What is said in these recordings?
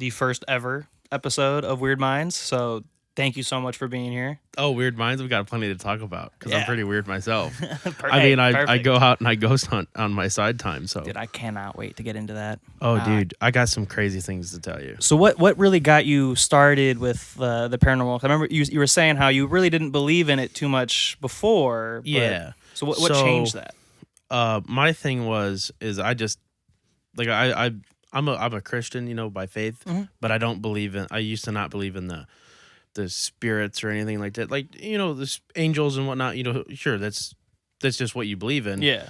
the first ever episode of Weird Minds. So thank you so much for being here. Oh, weird minds. We got plenty to talk about because I'm Yeah. pretty weird myself. Hey, I perfect. go out and I ghost hunt on my side time. So, Dude, I cannot wait to get into that. dude, I got some crazy things to tell you. So what really got you started with the paranormal? I remember you were saying how you really didn't believe in it too much before. Yeah. So what changed that? My thing is I just like I'm a Christian, by faith, but I don't believe in. I used to not believe in the spirits or anything like that. Like the angels and whatnot. Sure, that's just what you believe in. Yeah.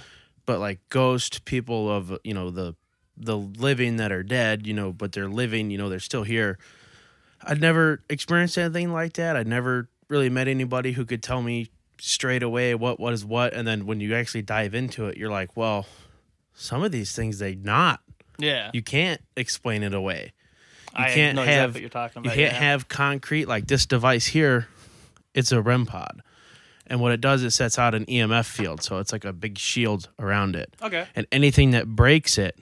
But like ghost people of the living that are dead, but they're living, they're still here. I'd never experienced anything like that. I'd never really met anybody who could tell me straight away what was what. And then when you actually dive into it, you're like, well, some of these things you can't explain it away. You can't know have exactly what you're talking about. you can't have concrete like this device here. It's a REM pod. And what it does, it sets out an EMF field. So it's like a big shield around it. Okay. And anything that breaks it,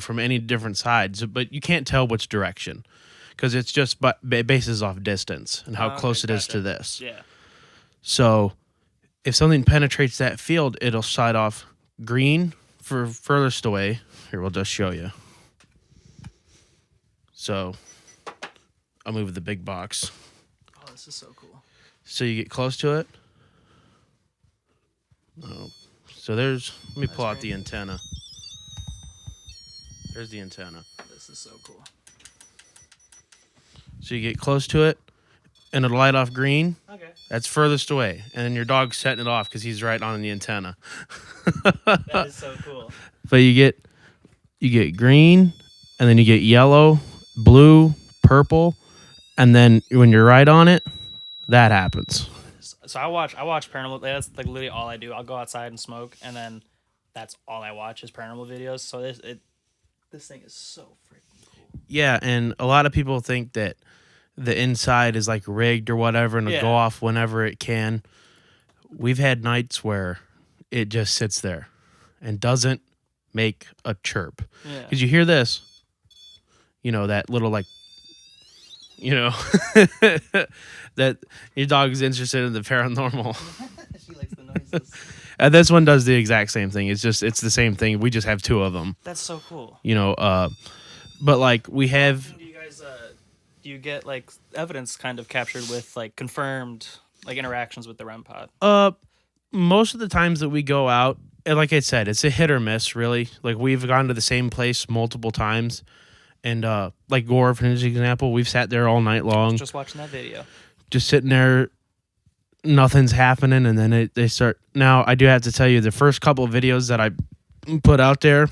from any different sides, but you can't tell which direction because it's just bases off distance and how close it is to this. Yeah. So if something penetrates that field, it'll slide off green for furthest away. Here, we'll just show you. So I'll move the big box. Oh, this is so cool. So you get close to it. Oh, so let me pull out the antenna. There's the antenna. This is so cool. So you get close to it, and it'll light off green. Okay. That's furthest away. And then your dog's setting it off because he's right on the antenna. That is so cool. But you get green, and then you get yellow, blue, purple, and then when you're right on it, that happens. So I watch paranormal. That's like literally all I do. I'll go outside and smoke, and then that's all I watch is paranormal videos. So this thing is so freaking cool. Yeah, and a lot of people think that the inside is like rigged or whatever, and it'll go off whenever it can. We've had nights where it just sits there and doesn't make a chirp. Yeah. Because you hear this, that little like, that your dog is interested in the paranormal. She likes the noises. And this one does the exact same thing. It's the same thing. We just have two of them. That's so cool. But like we have. Do you guys do you get like evidence kind of captured with like confirmed like interactions with the REM pod? Most of the times that we go out, and like I said, it's a hit or miss, really. Like we've gone to the same place multiple times, and like Gore, for example, we've sat there all night long, Just watching that video, just sitting there. Nothing's happening, and then they start. Now, I do have to tell you, the first couple of videos that I put out there,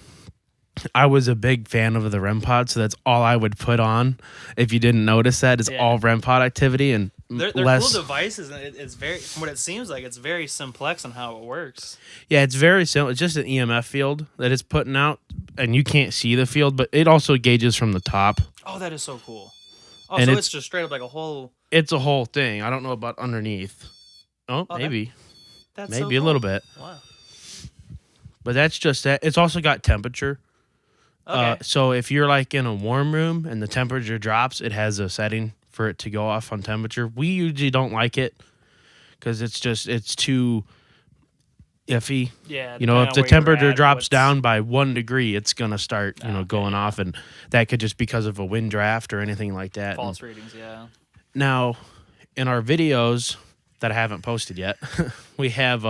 I was a big fan of the REM pod, so that's all I would put on. If you didn't notice that, it's all REM pod activity and they're less. cool devices, and it's very, from what it seems like, it's very simplex on how it works. Yeah, it's very simple. It's just an EMF field that it's putting out, and you can't see the field, but it also gauges from the top. Oh, that is so cool. Oh, and so it's just straight up like a whole. It's a whole thing. I don't know about underneath. Oh, okay. maybe. That's maybe so cool. a little bit. Wow. But that's just that. It's also got temperature. Okay. So if you're like in a warm room and the temperature drops, it has a setting for it to go off on temperature. We usually don't like it because it's too iffy. Yeah. If the temperature drops down by 1 degree, it's gonna start going off, and that could just because of a wind draft or anything like that. False readings. Yeah. Now, in our videos that I haven't posted yet, we have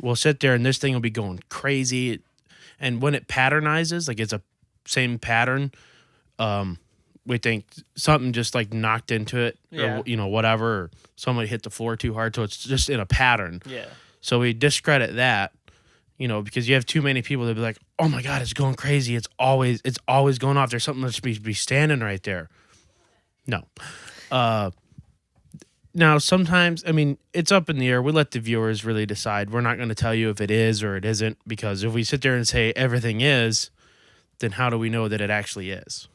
we'll sit there and this thing will be going crazy. And when it patternizes, like it's a same pattern, we think something just like knocked into it or, whatever, or somebody hit the floor too hard. So it's just in a pattern. Yeah. So we discredit that, because you have too many people that be like, oh my God, it's going crazy. It's always going off. There's something that should be standing right there. No. Now, sometimes, it's up in the air. We let the viewers really decide. We're not going to tell you if it is or it isn't, because if we sit there and say everything is, then how do we know that it actually is?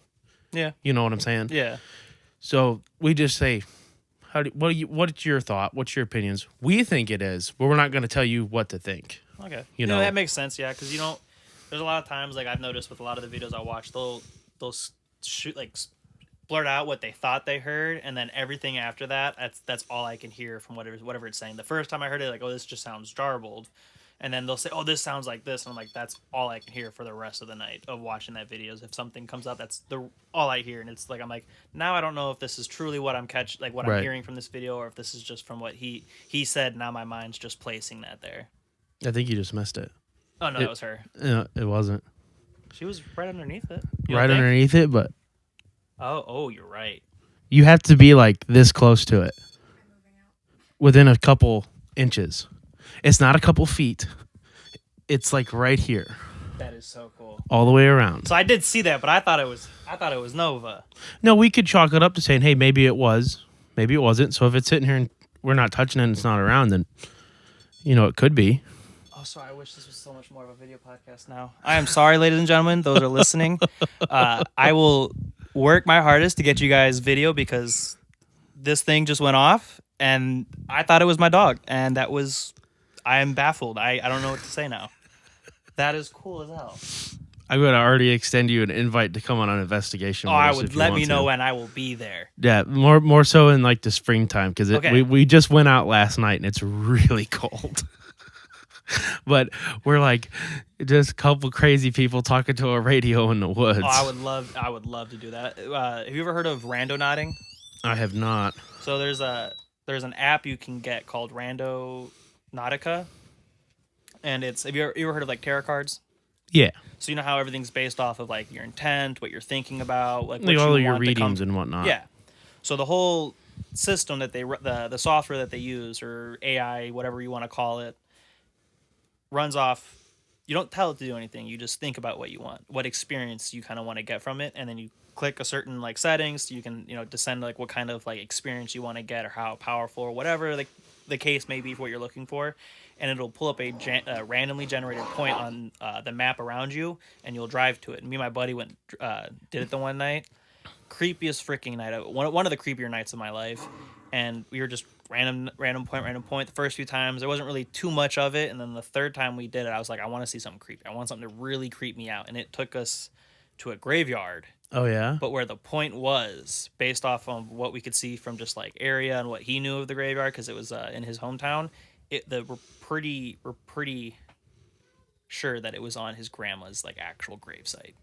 Yeah. You know what I'm saying? Yeah. So we just say, what's your thought? What's your opinions? We think it is, but we're not going to tell you what to think. Okay. You know that makes sense. Yeah, because there's a lot of times like I've noticed with a lot of the videos I watch, they'll blurt out what they thought they heard, and then everything after that, that's all I can hear from whatever it's saying. The first time I heard it, like, oh, this just sounds jarbled, and then they'll say, oh, this sounds like this, and I'm like, that's all I can hear for the rest of the night of watching that videos. If something comes up, that's all I hear, and it's like I'm like, now I don't know if this is truly what I'm what I'm Right. hearing from this video, or if this is just from what he said. Now my mind's just placing that there. I think you just missed it. Oh no, that was her. No, it wasn't. She was right underneath it. Right underneath it, but Oh, you're right. you have to be like this close to it. Within a couple inches. It's not a couple feet. It's like right here. That is so cool. All the way around. So I did see that, but I thought it was Nova. No, we could chalk it up to saying, hey, maybe it was. Maybe it wasn't. So if it's sitting here and we're not touching it and it's not around, then, it could be. Oh, sorry. I wish this was so much more of a video podcast now. I am sorry, ladies and gentlemen, those are listening. I will work my hardest to get you guys video because this thing just went off and I thought it was my dog. And I am baffled. I don't know what to say now. That is cool as hell. I'm going to already extend you an invite to come on an investigation. Oh, I would let me know when I will be there. Yeah, more so in like the springtime because we just went out last night and it's really cold. But we're like just a couple crazy people talking to a radio in the woods. Oh, I would love to do that. Have you ever heard of Randonauting? I have not. So there's an app you can get called Randonautica, and have you ever heard of like tarot cards? Yeah. So you know how everything's based off of like your intent, what you're thinking about, like all of your readings and whatnot. Yeah. So the whole system that the software that they use, or AI, whatever you want to call it, runs off. You don't tell it to do anything. You just think about what you want, what experience you kind of want to get from it, and then you click a certain like settings. So you can descend like what kind of like experience you want to get or how powerful or whatever the case may be for what you're looking for, and it'll pull up a randomly generated point on the map around you, and you'll drive to it. And me and my buddy did it the one night. Creepiest freaking night. One of the creepier nights of my life, and we were just random point. The first few times there wasn't really too much of it, and then the third time we did it, I was like, I want to see something creepy. I want something to really creep me out, and it took us to a graveyard. Oh yeah. But where the point was, based off of what we could see from just like area and what he knew of the graveyard, because it was in his hometown, we're pretty sure that it was on his grandma's like actual gravesite.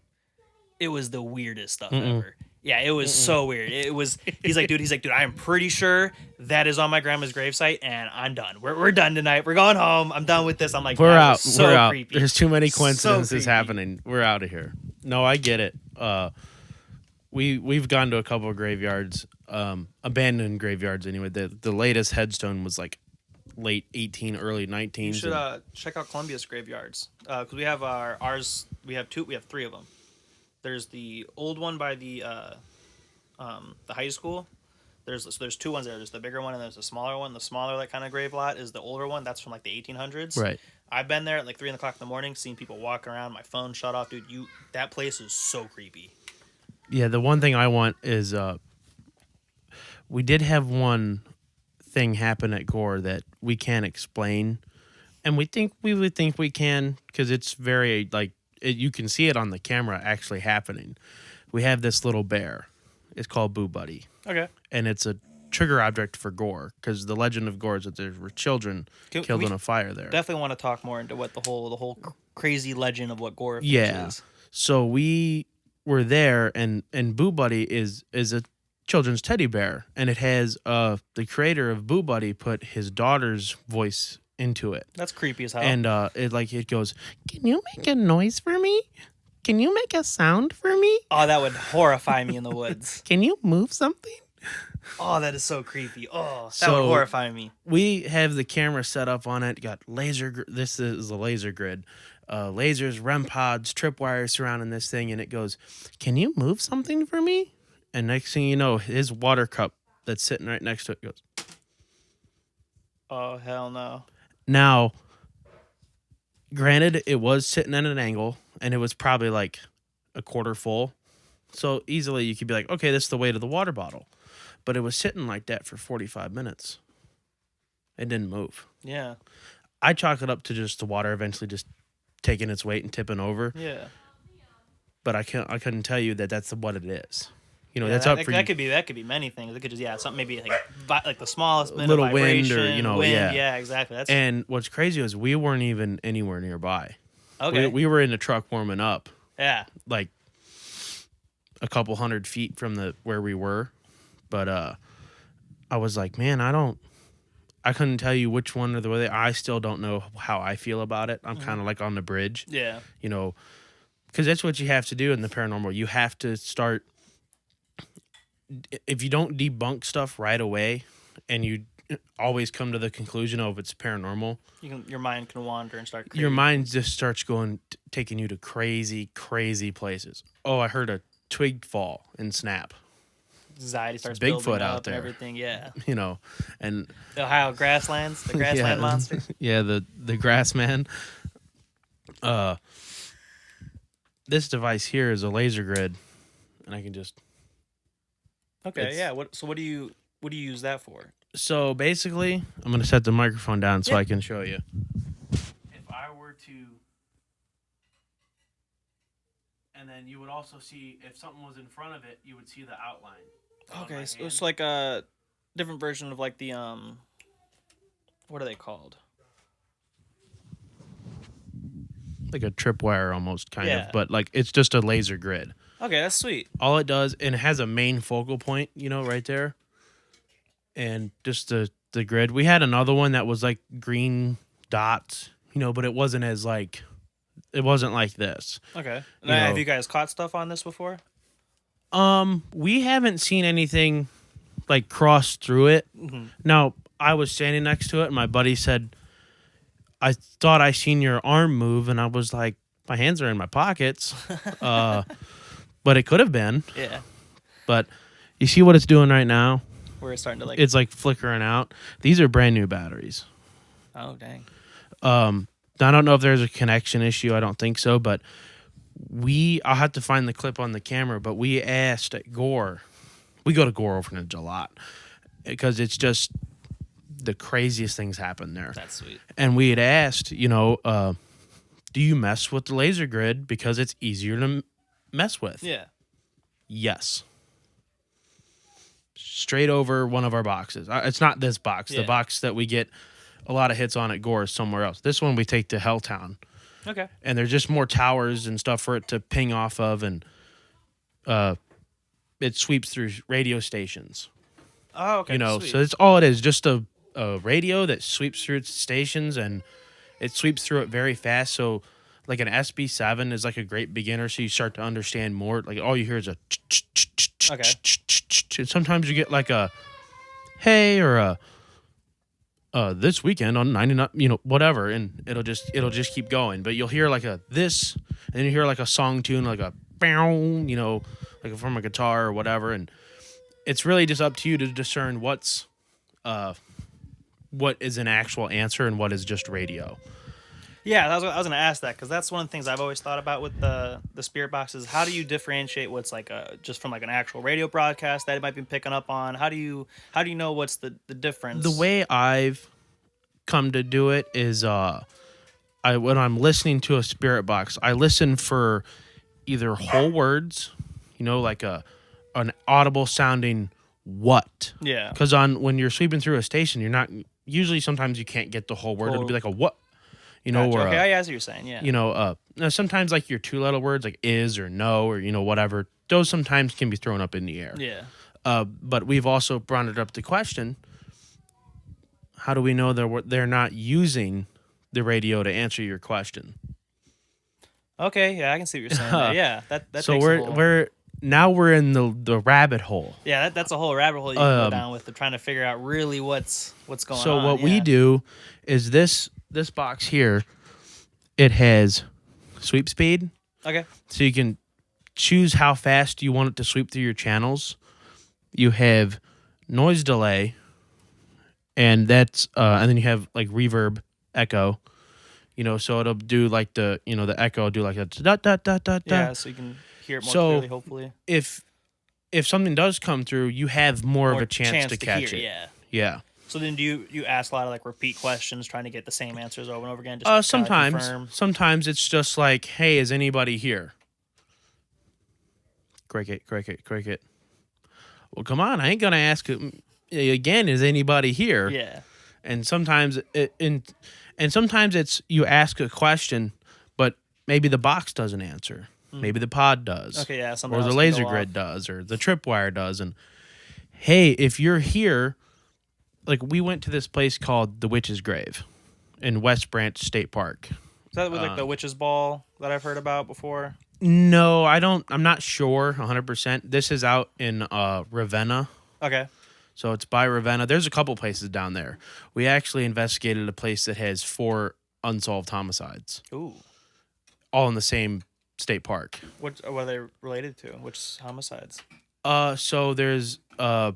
It was the weirdest stuff ever. Yeah, it was so weird. He's like, dude, I am pretty sure that is on my grandma's gravesite, and I'm done. We're done tonight. We're going home. I'm done with this. I'm like, we're out. So we're out. Creepy. There's too many coincidences happening. We're out of here. No, I get it. We've gone to a couple of graveyards, abandoned graveyards anyway. The latest headstone was like late 18, early 19s. You should check out Columbia's graveyards because we have ours. We have three of them. There's the old one by the high school. There's two ones there. There's the bigger one and there's the smaller one. The smaller kind of grave lot is the older one. That's from like the 1800s. Right. I've been there at like 3 o'clock in the morning, seen people walk around. My phone shut off, dude. That place is so creepy. Yeah, the one thing I want is we did have one thing happen at Gore that we can't explain, and we would think we can because it's very like you can see it on the camera actually happening. We have this little bear. It's called Boo Buddy. Okay. And it's a trigger object for Gore because the legend of Gore is that there were children killed in a fire there. Definitely want to talk more into what the whole crazy legend of what Gore is. So we were there, and Boo Buddy is a children's teddy bear, and it has the creator of Boo Buddy put his daughter's voice into it. That's creepy as hell. And it goes, "Can you make a noise for me? Can you make a sound for me? Oh, that would horrify me in the woods. Can you move something?" Oh, that is so creepy. Oh, that would horrify me. We have the camera set up on it. Got laser. This is a laser grid. Lasers, REM pods, tripwires surrounding this thing, and it goes, "Can you move something for me?" And next thing you know, his water cup that's sitting right next to it goes. Oh, hell no. Now, granted, it was sitting at an angle, and it was probably like a quarter full. So easily you could be like, okay, this is the weight of the water bottle. But it was sitting like that for 45 minutes. It didn't move. Yeah. I chalk it up to just the water eventually just taking its weight and tipping over. Yeah. but I couldn't tell you that that's what it is. You know, Yeah, that's that, up for that you. could be many things. It could just something maybe like the smallest bit of Little wind vibration, or wind. yeah. Yeah, exactly. That's And what's crazy is we weren't even anywhere nearby. okay. We were in the truck warming up, Yeah. like a couple 100 feet from the where we were. But I was like, man, I couldn't tell you which one or the way. I still don't know how I feel about it. I'm kind of like on the bridge, Yeah. you know, because that's what you have to do in the paranormal. You have to start. If you don't debunk stuff right away, and you always come to the conclusion of it's paranormal, Your mind can wander and start. your mind just starts going, taking you to crazy, crazy places. Oh, I heard a twig fall and snap. Anxiety starts Bigfoot building out up there. and everything. Yeah. You know, and The Ohio grasslands, the grassland monster. Yeah, the grass man. This device here is a laser grid, and I can just. Okay. Yeah. What do you use that for? So basically, I'm gonna set the microphone down so Yeah. I can show you. If I were to, and then you would also see if something was in front of it, you would see the outline. Okay, so it's like a different version of like the what are they called? Like a tripwire almost, kind Yeah. of, but like it's just a laser grid. Okay, that's sweet. All it does, and it has a main focal point, right there, and just the grid. We had another one that was like green dots, but it wasn't like this. Okay. You Have know. you guys caught stuff on this before? We haven't seen anything like cross through it. Mm-hmm. Now, I was standing next to it, and my buddy said, I thought I seen your arm move, and I was like, my hands are in my pockets. But it could have been. Yeah. But you see what it's doing right now? Where it's starting to like. It's like flickering out. These are brand new batteries. Oh dang. I don't know if there's a connection issue. I don't think so, but I'll have to find the clip on the camera, but we asked at Gore. We go to Gore Orphanage a lot because it's just the craziest things happen there. That's sweet. And we had asked, do you mess with the laser grid because it's easier to mess with? Yeah. Yes. Straight over one of our boxes. It's not this box. Yeah. The box that we get a lot of hits on at Gore is somewhere else. This one we take to Helltown. Okay. And there's just more towers and stuff for it to ping off of, and it sweeps through radio stations. Oh, okay. Sweet. So it's all it is, just a radio that sweeps through its stations, and it sweeps through it very fast. So like an SB7 is like a great beginner, so you start to understand more. Like all you hear is a Okay. and sometimes you get like a hey or a this weekend on 99, whatever, and it'll just keep going. But you'll hear like a this, and then you hear like a song tune, like a bow, like from a guitar or whatever, and it's really just up to you to discern what is an actual answer and what is just radio. Yeah, I was going to ask that because that's one of the things I've always thought about with the spirit boxes. How do you differentiate what's like just from like an actual radio broadcast that it might be picking up on? How do you know what's the difference? The way I've come to do it is when I'm listening to a spirit box, I listen for either whole words, like an audible sounding what. Yeah. Because when you're sweeping through a station, you're not usually sometimes you can't get the whole word. It'll be like a what. Gotcha. Or okay, I see what you're saying. Yeah. Now sometimes like your two-letter words like is or no or whatever, those sometimes can be thrown up in the air. Yeah. But we've also brought it up the question: how do we know they're not using the radio to answer your question? Okay. Yeah, I can see what you're saying. There. Yeah. That. So takes we're in the rabbit hole. Yeah, that's a whole rabbit hole you can go down with trying to figure out really what's going on. So what we do is this box here, it has sweep speed. Okay. So you can choose how fast you want it to sweep through your channels. You have noise delay, and that's and then you have like reverb, echo. So it'll do like the echo will do like a dot dot dot dot. Yeah, so you can hear it more clearly, hopefully. If something does come through, you have more of a chance to catch it. Yeah. Yeah. So then do you ask a lot of like repeat questions trying to get the same answers over and over again? Just Sometimes it's just like, hey, is anybody here? Cricket, cricket, cricket. Well, come on. I ain't going to ask again, is anybody here? Yeah. And sometimes and sometimes it's you ask a question, but maybe the box doesn't answer. Maybe the pod does. Okay, yeah, something or the else can laser go grid off. does, or the tripwire does. And hey, if you're here, like we went to this place called the Witch's Grave in West Branch State Park. Is that with like the witch's ball that I've heard about before? No, I don't. I'm not sure 100%. This is out in Ravenna. Okay. So it's by Ravenna. There's a couple places down there. We actually investigated a place that has 4 unsolved homicides, Ooh. all in the same state park. What are they related to? Which homicides? So there's 2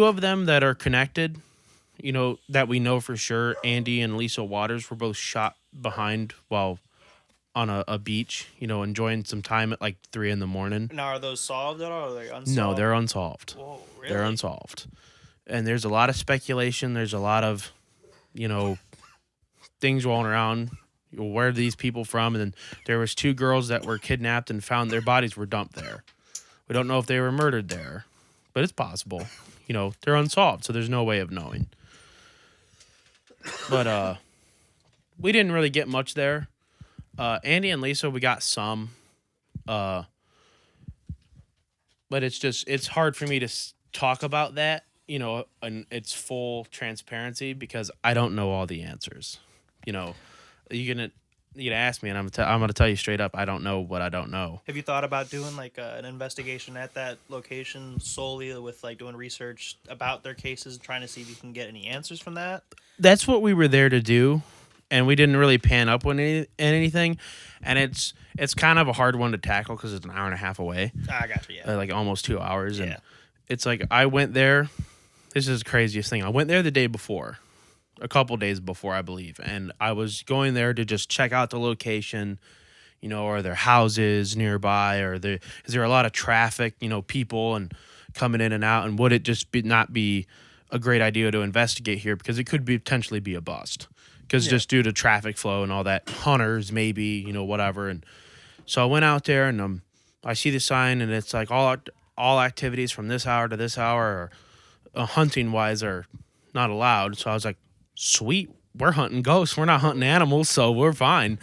of them that are connected. You know, that we know for sure. Andy and Lisa Waters were both shot behind while on a beach, you know, enjoying some time at like 3 a.m. Now, are those solved at all? Or are they unsolved? No, they're unsolved. Whoa, really? They're unsolved. And there's a lot of speculation. There's a lot of, you know, things rolling around. Where are these people from? And then there was 2 girls that were kidnapped and found their bodies were dumped there. We don't know if they were murdered there, but it's possible. You know, they're unsolved, so there's no way of knowing. But we didn't really get much there. Andy and Lisa, we got some. But it's hard for me to talk about that, you know, and it's full transparency because I don't know all the answers. You know, you're gonna ask me, and I'm gonna tell you straight up, I don't know what I don't know. Have you thought about doing like an investigation at that location solely with like doing research about their cases, trying to see if you can get any answers from that? That's what we were there to do, and we didn't really pan up on anything. And it's kind of a hard one to tackle because it's an hour and a half away. I got you. Yeah. Like almost 2 hours. And Yeah. it's like I went there. This is the craziest thing. I went there the day before, a couple days before, I believe. And I was going there to just check out the location, you know, are there houses nearby? Is there a lot of traffic, you know, people and coming in and out? And would it just not be a great idea to investigate here? Because it could potentially be a bust. Because just due to traffic flow and all that, hunters maybe, you know, whatever. And so I went out there and I see the sign and it's like all activities from this hour to this hour or hunting wise are not allowed. So I was like, sweet, we're hunting ghosts. We're not hunting animals, so we're fine.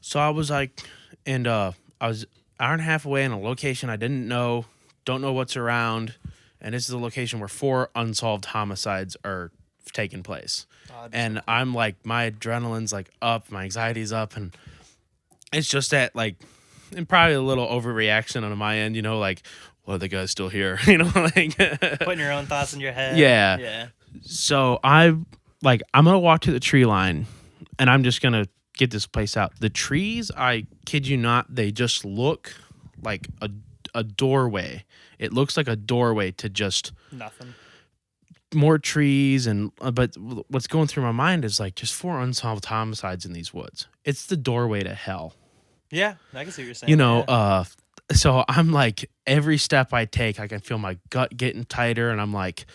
So I was like, and I was an hour and a half away in a location I didn't know, don't know what's around. And this is a location where 4 unsolved homicides are taking place. And I'm like, my adrenaline's like up, my anxiety's up, and it's just that like, and probably a little overreaction on my end, you know, like, well, the guy's still here, you know, like putting your own thoughts in your head. Yeah. Yeah. So I'm gonna walk to the tree line, and I'm just gonna get this place out. The trees, I kid you not, they just look like a doorway. It looks like a doorway to just Nothing. more trees but what's going through my mind is like just 4 unsolved homicides in these woods. It's the doorway to hell. Yeah, I can see what you're saying. You know, yeah. So I'm like, every step I take, I can feel my gut getting tighter, and I'm like,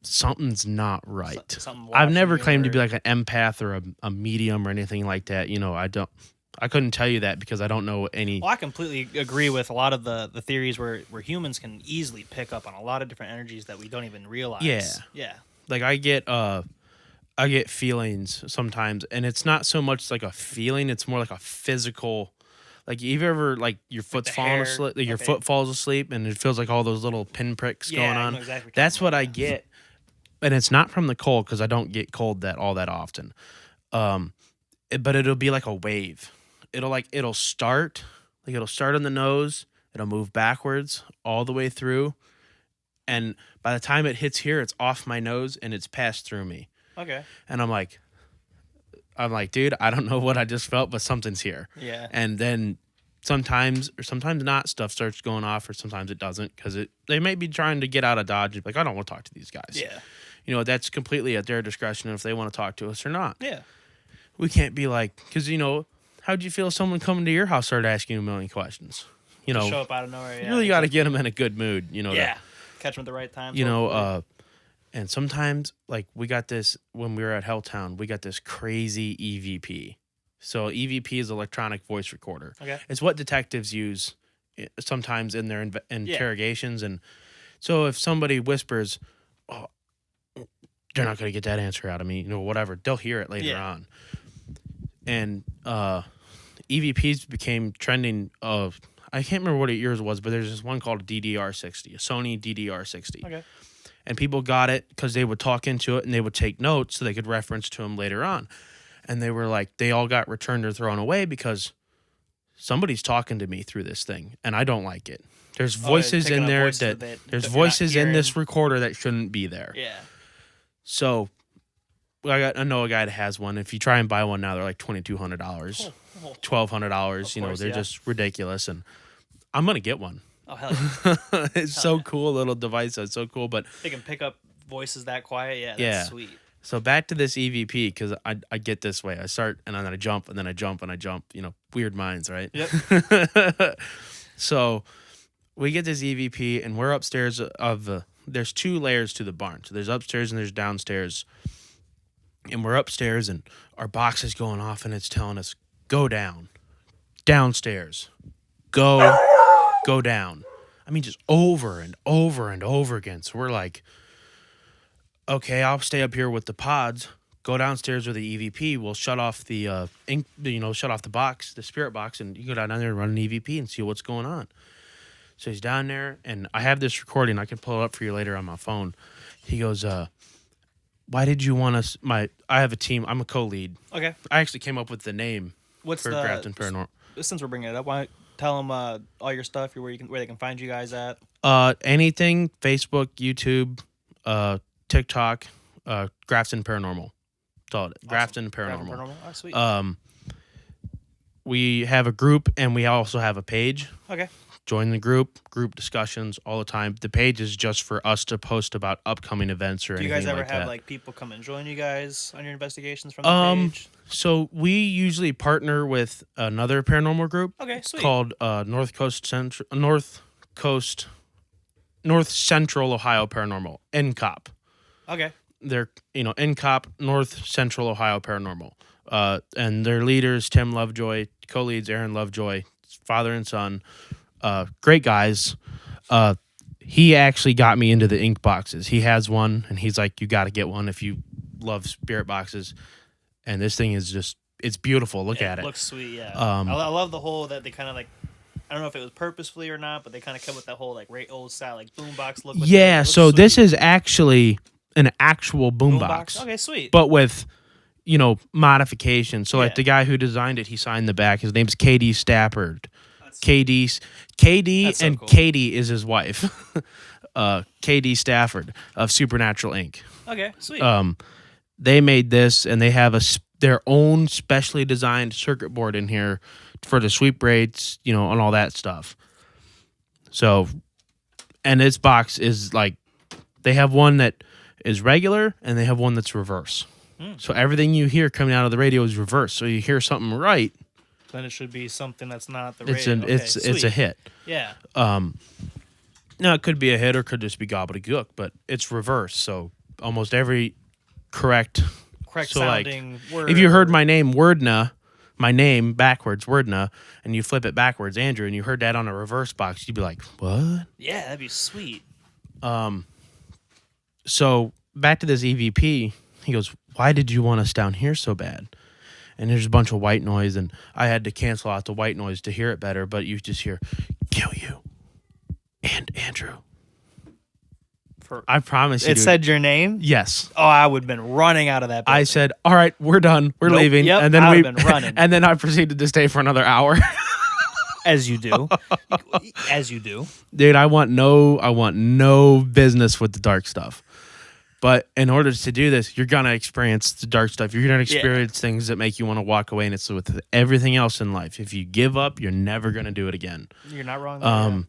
something's not right. I've never claimed to be like an empath or a medium or anything like that. You know, I couldn't tell you that because I don't know any. Well, I completely agree with a lot of the theories where humans can easily pick up on a lot of different energies that we don't even realize. Yeah. Yeah. Like I get feelings sometimes, and it's not so much like a feeling, it's more like a physical. Like, you've ever, like, your foot's falling asleep, like your foot falls asleep, and it feels like all those little pinpricks going on. I know exactly That's what I get. And it's not from the cold, because I don't get cold all that often. But it'll be like a wave. It'll start on the nose, it'll move backwards all the way through, and by the time it hits here, it's off my nose, and it's passed through me. Okay. And I'm like, dude, I don't know what I just felt, but something's here. Yeah. And then sometimes not, stuff starts going off, or sometimes it doesn't, because they may be trying to get out of Dodge. Like, I don't want to talk to these guys. Yeah. You know, that's completely at their discretion if they want to talk to us or not. Yeah. We can't be like, because, you know, how'd you feel if someone coming to your house started asking you a million questions? You know, show up out of nowhere. Yeah. You really got to get them in a good mood, you know. Yeah. Catch them at the right time. You know, and sometimes, like, we got this, when we were at Helltown, we got this crazy EVP. So EVP is electronic voice recorder. Okay. It's what detectives use sometimes in their Yeah. interrogations. And so if somebody whispers, oh, they're not going to get that answer out of me, whatever, they'll hear it later on. And EVPs became trending of, I can't remember what yours was, but there's this one called a DDR60, a Sony DDR60. Okay. And people got it because they would talk into it and they would take notes so they could reference to them later on. And they were like, they all got returned or thrown away because somebody's talking to me through this thing and I don't like it. There's voices in there there's voices in this recorder that shouldn't be there. Yeah. So I know a guy that has one. If you try and buy one now, they're like $2,200, $1,200. They're just ridiculous. And I'm gonna get one. Oh hell yeah! It's so cool, little device. It's so cool. But they can pick up voices that quiet. Yeah, that's sweet. So back to this EVP, because I get this way. I start and then I jump and then I jump and I jump. Weird minds, right? Yep. So we get this EVP and we're upstairs there's 2 layers to the barn. So there's upstairs and there's downstairs. And we're upstairs and our box is going off and it's telling us, go down, downstairs, go down. I mean, just over and over and over again. So we're like, okay, I'll stay up here with the pods, go downstairs with the EVP. We'll shut off the shut off the box, the spirit box, and you go down there and run an EVP and see what's going on. So he's down there, and I have this recording. I can pull it up for you later on my phone. He goes, why did you want us? I have a team. I'm a co-lead. Okay. I actually came up with the name for Grafton Paranormal. Since we're bringing it up, why don't you tell them all your stuff, where they can find you guys at? Anything, Facebook, YouTube, TikTok, Grafton Paranormal. That's all it is. Grafton Paranormal. Grafton Paranormal. Oh, sweet. We have a group and we also have a page. Okay. Join the group discussions all the time. The page is just for us to post about upcoming events or anything like that. Do you guys ever have people come and join you guys on your investigations from the page? So we usually partner with another paranormal group. Okay, sweet. Called North Central Ohio Paranormal, NCOP. Okay. They're NCOP, North Central Ohio Paranormal. And their leaders, Tim Lovejoy, co-leads Aaron Lovejoy, father and son. Great guys. He actually got me into the ink boxes. He has one, and he's like, you got to get one if you love spirit boxes. And this thing is it's beautiful. Look at it. It looks sweet, yeah. I love the whole that they kind of like, I don't know if it was purposefully or not, but they kind of come with that whole like old style like boombox look. Yeah, so sweet. This is actually an actual boombox. Okay, sweet. But with modifications. So like the guy who designed it, he signed the back. His name's KD Stafford. KD and cool. Katie is his wife. KD Stafford of Supernatural Inc. Okay, sweet. They made this and they have their own specially designed circuit board in here for the sweep braids, and all that stuff. So, and this box is like, they have one that is regular and they have one that's reverse. So everything you hear coming out of the radio is reverse. So you hear something right, then it should be something that's not the radio. It's a hit. Yeah. Now it could be a hit or could just be gobbledygook, but it's reverse. So almost every correct so sounding like, word. If you heard my name Wordna, my name backwards Wordna, and you flip it backwards Andrew, and you heard that on a reverse box, you'd be like, what? Yeah, that'd be sweet. So back to this EVP. He goes, why did you want us down here so bad? And there's a bunch of white noise, and I had to cancel out the white noise to hear it better, but you just hear, kill you and Andrew. I promise you. It said your name? Yes. Oh, I would have been running out of that building. I said, all right, we're done. We're leaving. Yep, and then I would have been running. And then I proceeded to stay for another hour. As you do. As you do. Dude, I want no business with the dark stuff. But in order to do this, you're going to experience the dark stuff. You're going to experience things that make you want to walk away. And it's with everything else in life. If you give up, you're never going to do it again. You're not wrong.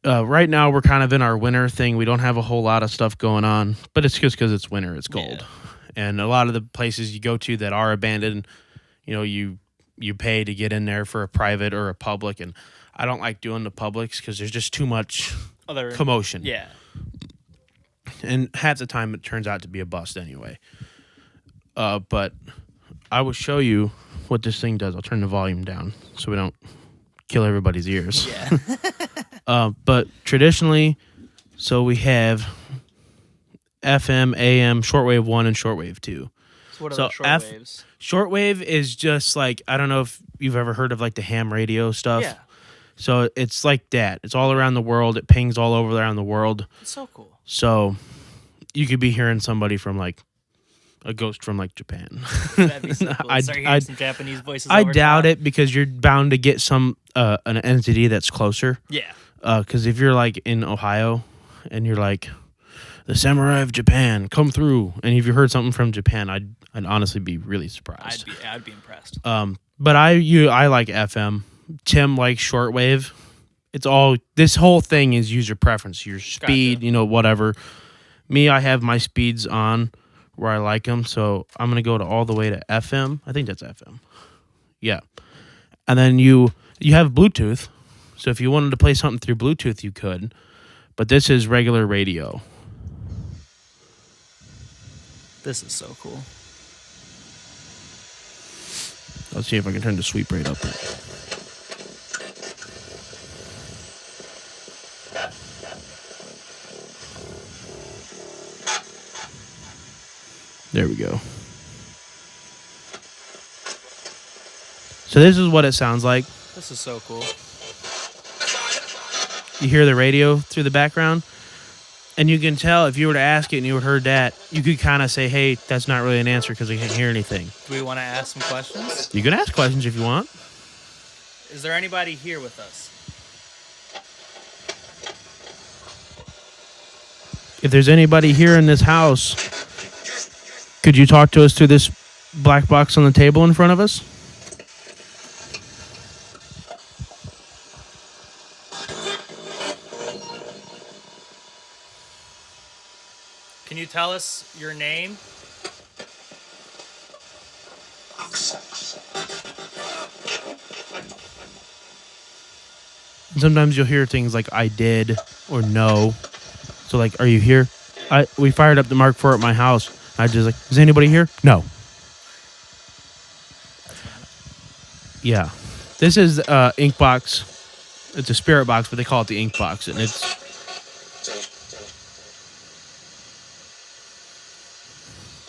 Right now, we're kind of in our winter thing. We don't have a whole lot of stuff going on. But it's just because it's winter. It's cold. Yeah. And a lot of the places you go to that are abandoned, you pay to get in there for a private or a public. And I don't like doing the publics because there's just too much commotion. Yeah. And half the time it turns out to be a bust anyway. But I will show you what this thing does. I'll turn the volume down so we don't kill everybody's ears. Yeah. But traditionally, so we have FM, AM, shortwave 1, and shortwave 2. So what are So the short waves? Shortwave is just like, I don't know if you've ever heard of like the ham radio stuff. Yeah. So it's like that. It's all around the world. It pings all over around the world. It's so cool. So you could be hearing somebody from like a ghost from like Japan. That'd be so cool. Start hearing some Japanese voices. I over doubt top. it because you're bound to get some an entity that's closer. Yeah. Because if you're like in Ohio and you're like, the samurai of Japan come through, and if you heard something from Japan, I'd honestly be really surprised. I'd be impressed. But I like FM. Tim likes shortwave. It's all, this whole thing is user preference, your speed, Gotcha. Whatever. Me, I have my speeds on where I like them, so I'm gonna go to all the way to FM. I think that's FM. Yeah, and then you have Bluetooth. So if you wanted to play something through Bluetooth, you could. But this is regular radio. This is so cool. Let's see if I can turn the sweep rate up. There we go. So this is what it sounds like. This is so cool. You hear the radio through the background, and you can tell if you were to ask it and you had heard that, you could kind of say, hey, that's not really an answer because I can't hear anything. Do we want to ask some questions? You can ask questions if you want. Is there anybody here with us? If there's anybody here in this house, could you talk to us through this black box on the table in front of us? Can you tell us your name? Sometimes you'll hear things like I did or no. So like, are you here? We fired up the Mark IV at my house. I just like, is anybody here? No. Yeah. This is ink box. It's a spirit box, but they call it the ink box, and it's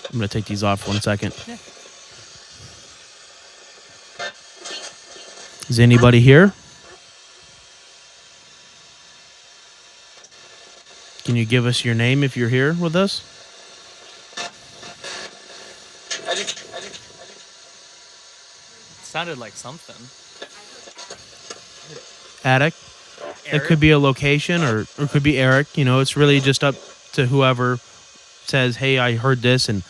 I'm gonna take these off 1 second. Yeah. Is anybody here? Can you give us your name if you're here with us? It sounded like something. Attic. Eric? It could be a location or it could be Eric. It's really just up to whoever says, hey, I heard this. And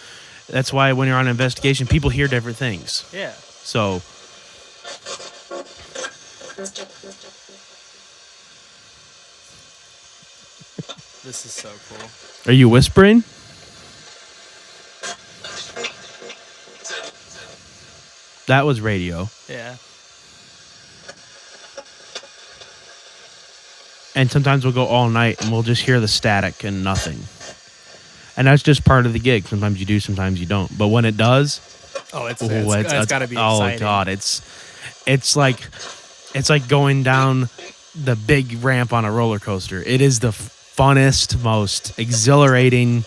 that's why when you're on an investigation, people hear different things. Yeah. So This is so cool. are you whispering? That was radio. Yeah. And sometimes we'll go all night and we'll just hear the static and nothing. And that's just part of the gig. Sometimes you do, sometimes you don't. But when it does, Oh, it's got to be oh exciting. God, it's like going down the big ramp on a roller coaster. It is the funnest, most exhilarating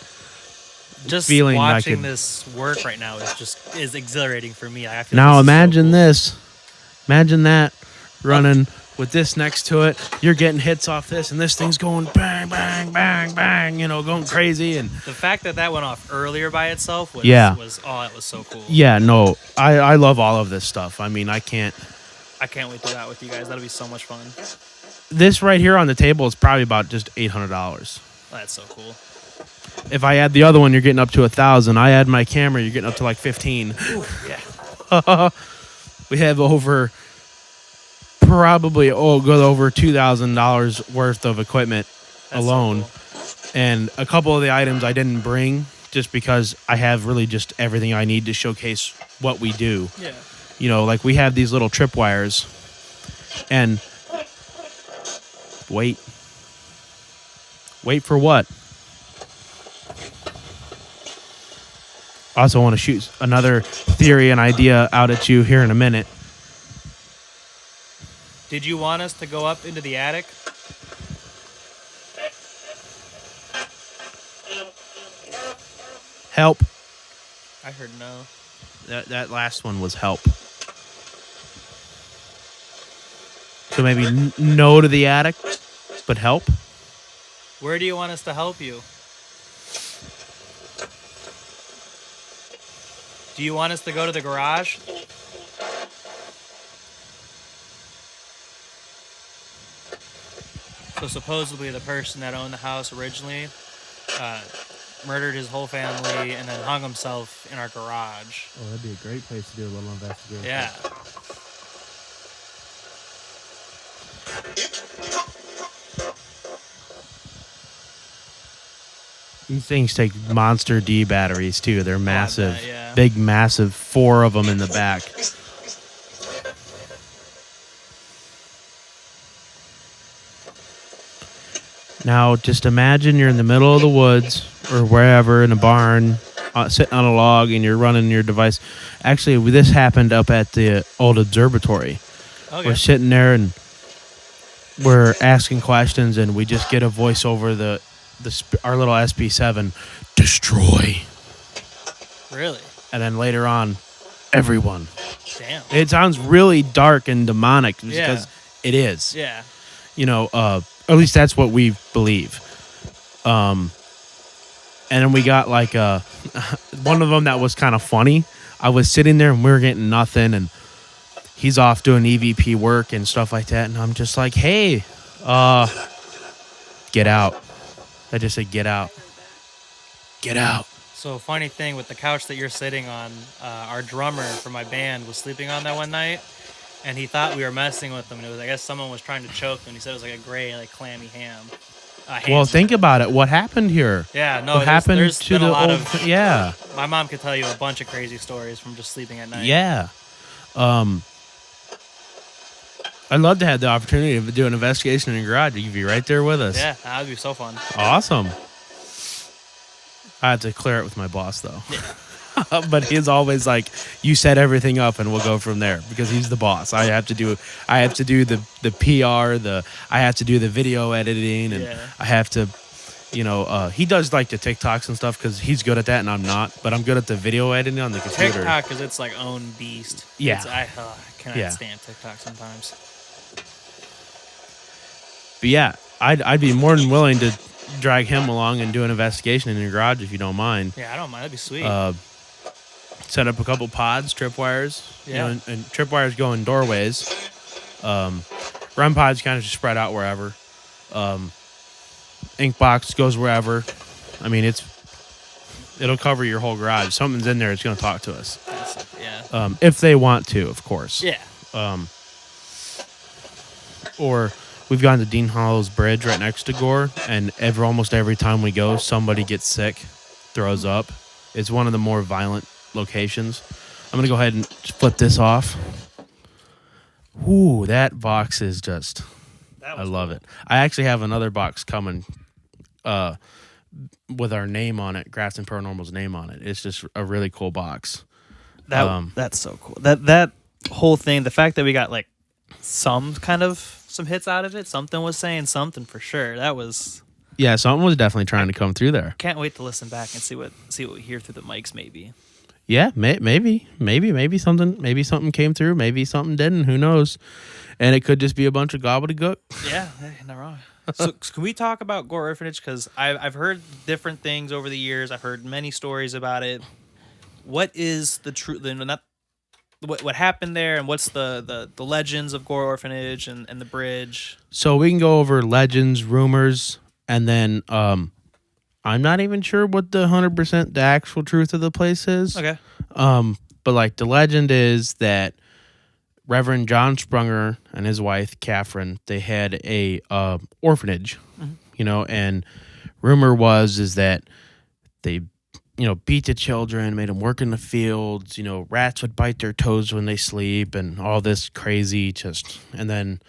Just feeling I watching could- this work right now is exhilarating for me. I feel Now this is so imagine cool. this. Imagine that running with this next to it. You're getting hits off this, and this thing's going bang, bang, bang, bang. Going crazy. And The fact that went off earlier by itself was Yeah. it was so cool. yeah, no, I love all of this stuff. I mean, I can't. I can't wait to do that with you guys. That'll be so much fun. This right here on the table is probably about just $800. That's so cool. If I add the other one, you're getting up to $1,000. I add my camera, you're getting up to like 15. Yeah. We have over probably good over $2,000 worth of equipment That's so alone. cool. And a couple of the items I didn't bring just because I have really just everything I need to showcase what we do. Yeah. Like we have these little tripwires, and wait for what? I also want to shoot another theory and idea out at you here in a minute. Did you want us to go up into the attic? Help. I heard no. That last one was help. So maybe no to the attic, but help. Where do you want us to help you? Do you want us to go to the garage? So supposedly the person that owned the house originally uh, murdered his whole family and then hung himself in our garage. Oh, that'd be a great place to do a little investigation. Yeah. These things take Monster D batteries too. They're massive, bet, yeah. big, massive. 4 of them in the back. Now, just imagine you're in the middle of the woods or wherever in a barn, sitting on a log, and you're running your device. Actually, this happened up at the old observatory. Okay. We're sitting there and we're asking questions, and we just get a voice over our little SP7, destroy. Really? And then later on, everyone. Damn. It sounds really dark and demonic because Yeah. it is. Yeah. You know, at least that's what we believe. And then we got like one of them that was kind of funny. I was sitting there and we were getting nothing, and he's off doing EVP work and stuff like that, and I'm just like, hey, get out. I just said, get out. Get out. So funny thing with the couch that you're sitting on, our drummer for my band was sleeping on that one night, and he thought we were messing with him. And it was, I guess, someone was trying to choke him. He said it was like a gray, like clammy ham. Well, think about it. What happened here? Yeah, no. What happened there's to been the a lot old? of. Yeah, My mom could tell you a bunch of crazy stories from just sleeping at night. yeah. I'd love to have the opportunity to do an investigation in your garage. You'd be right there with us. Yeah, that would be so fun. Awesome. I have to clear it with my boss though. Yeah. But he's always like, you set everything up and we'll go from there, because he's the boss. I have to do the PR, I have to do the video editing, and Yeah. I have to, he does like the TikToks and stuff because he's good at that and I'm not, but I'm good at the video editing on the computer. TikTok, because it's like own beast. Yeah. I cannot Yeah. stand TikTok sometimes. But yeah, I'd be more than willing to drag him along and do an investigation in your garage if you don't mind. Yeah, I don't mind. That'd be sweet. Set up a couple pods, tripwires, Yeah. and tripwires go in doorways. REM pods kind of just spread out wherever. Ink box goes wherever. I mean, it'll cover your whole garage. If something's in there, it's going to talk to us. Yeah. If they want to, of course. Yeah. Or we've gone to Dean Hollow's Bridge right next to Gore, and almost every time we go, somebody gets sick, throws up. It's one of the more violent locations. I'm going to go ahead and flip this off. Ooh, that box is just... I love it. I actually have another box coming with our name on it, Grafton Paranormal's name on it. It's just a really cool box. That's so cool. That whole thing, the fact that we got like some hits out of it, something was saying something for sure. That was... Yeah, something was definitely trying to come through there. Can't wait to listen back and see what we hear through the mics. Maybe. Yeah, maybe something came through, maybe something didn't. Who knows? And it could just be a bunch of gobbledygook. Yeah, not wrong. So can we talk about Gore Orphanage? Because I've heard different things over the years. I've heard many stories about it. What is the truth? What happened there, and what's the legends of Gore Orphanage and the bridge? So we can go over legends, rumors, and then I'm not even sure what the 100% the actual truth of the place is. Okay. But like the legend is that Reverend John Sprunger and his wife Catherine, they had a orphanage, and rumor is that they beat the children, made them work in the fields, rats would bite their toes when they sleep, and all this crazy and then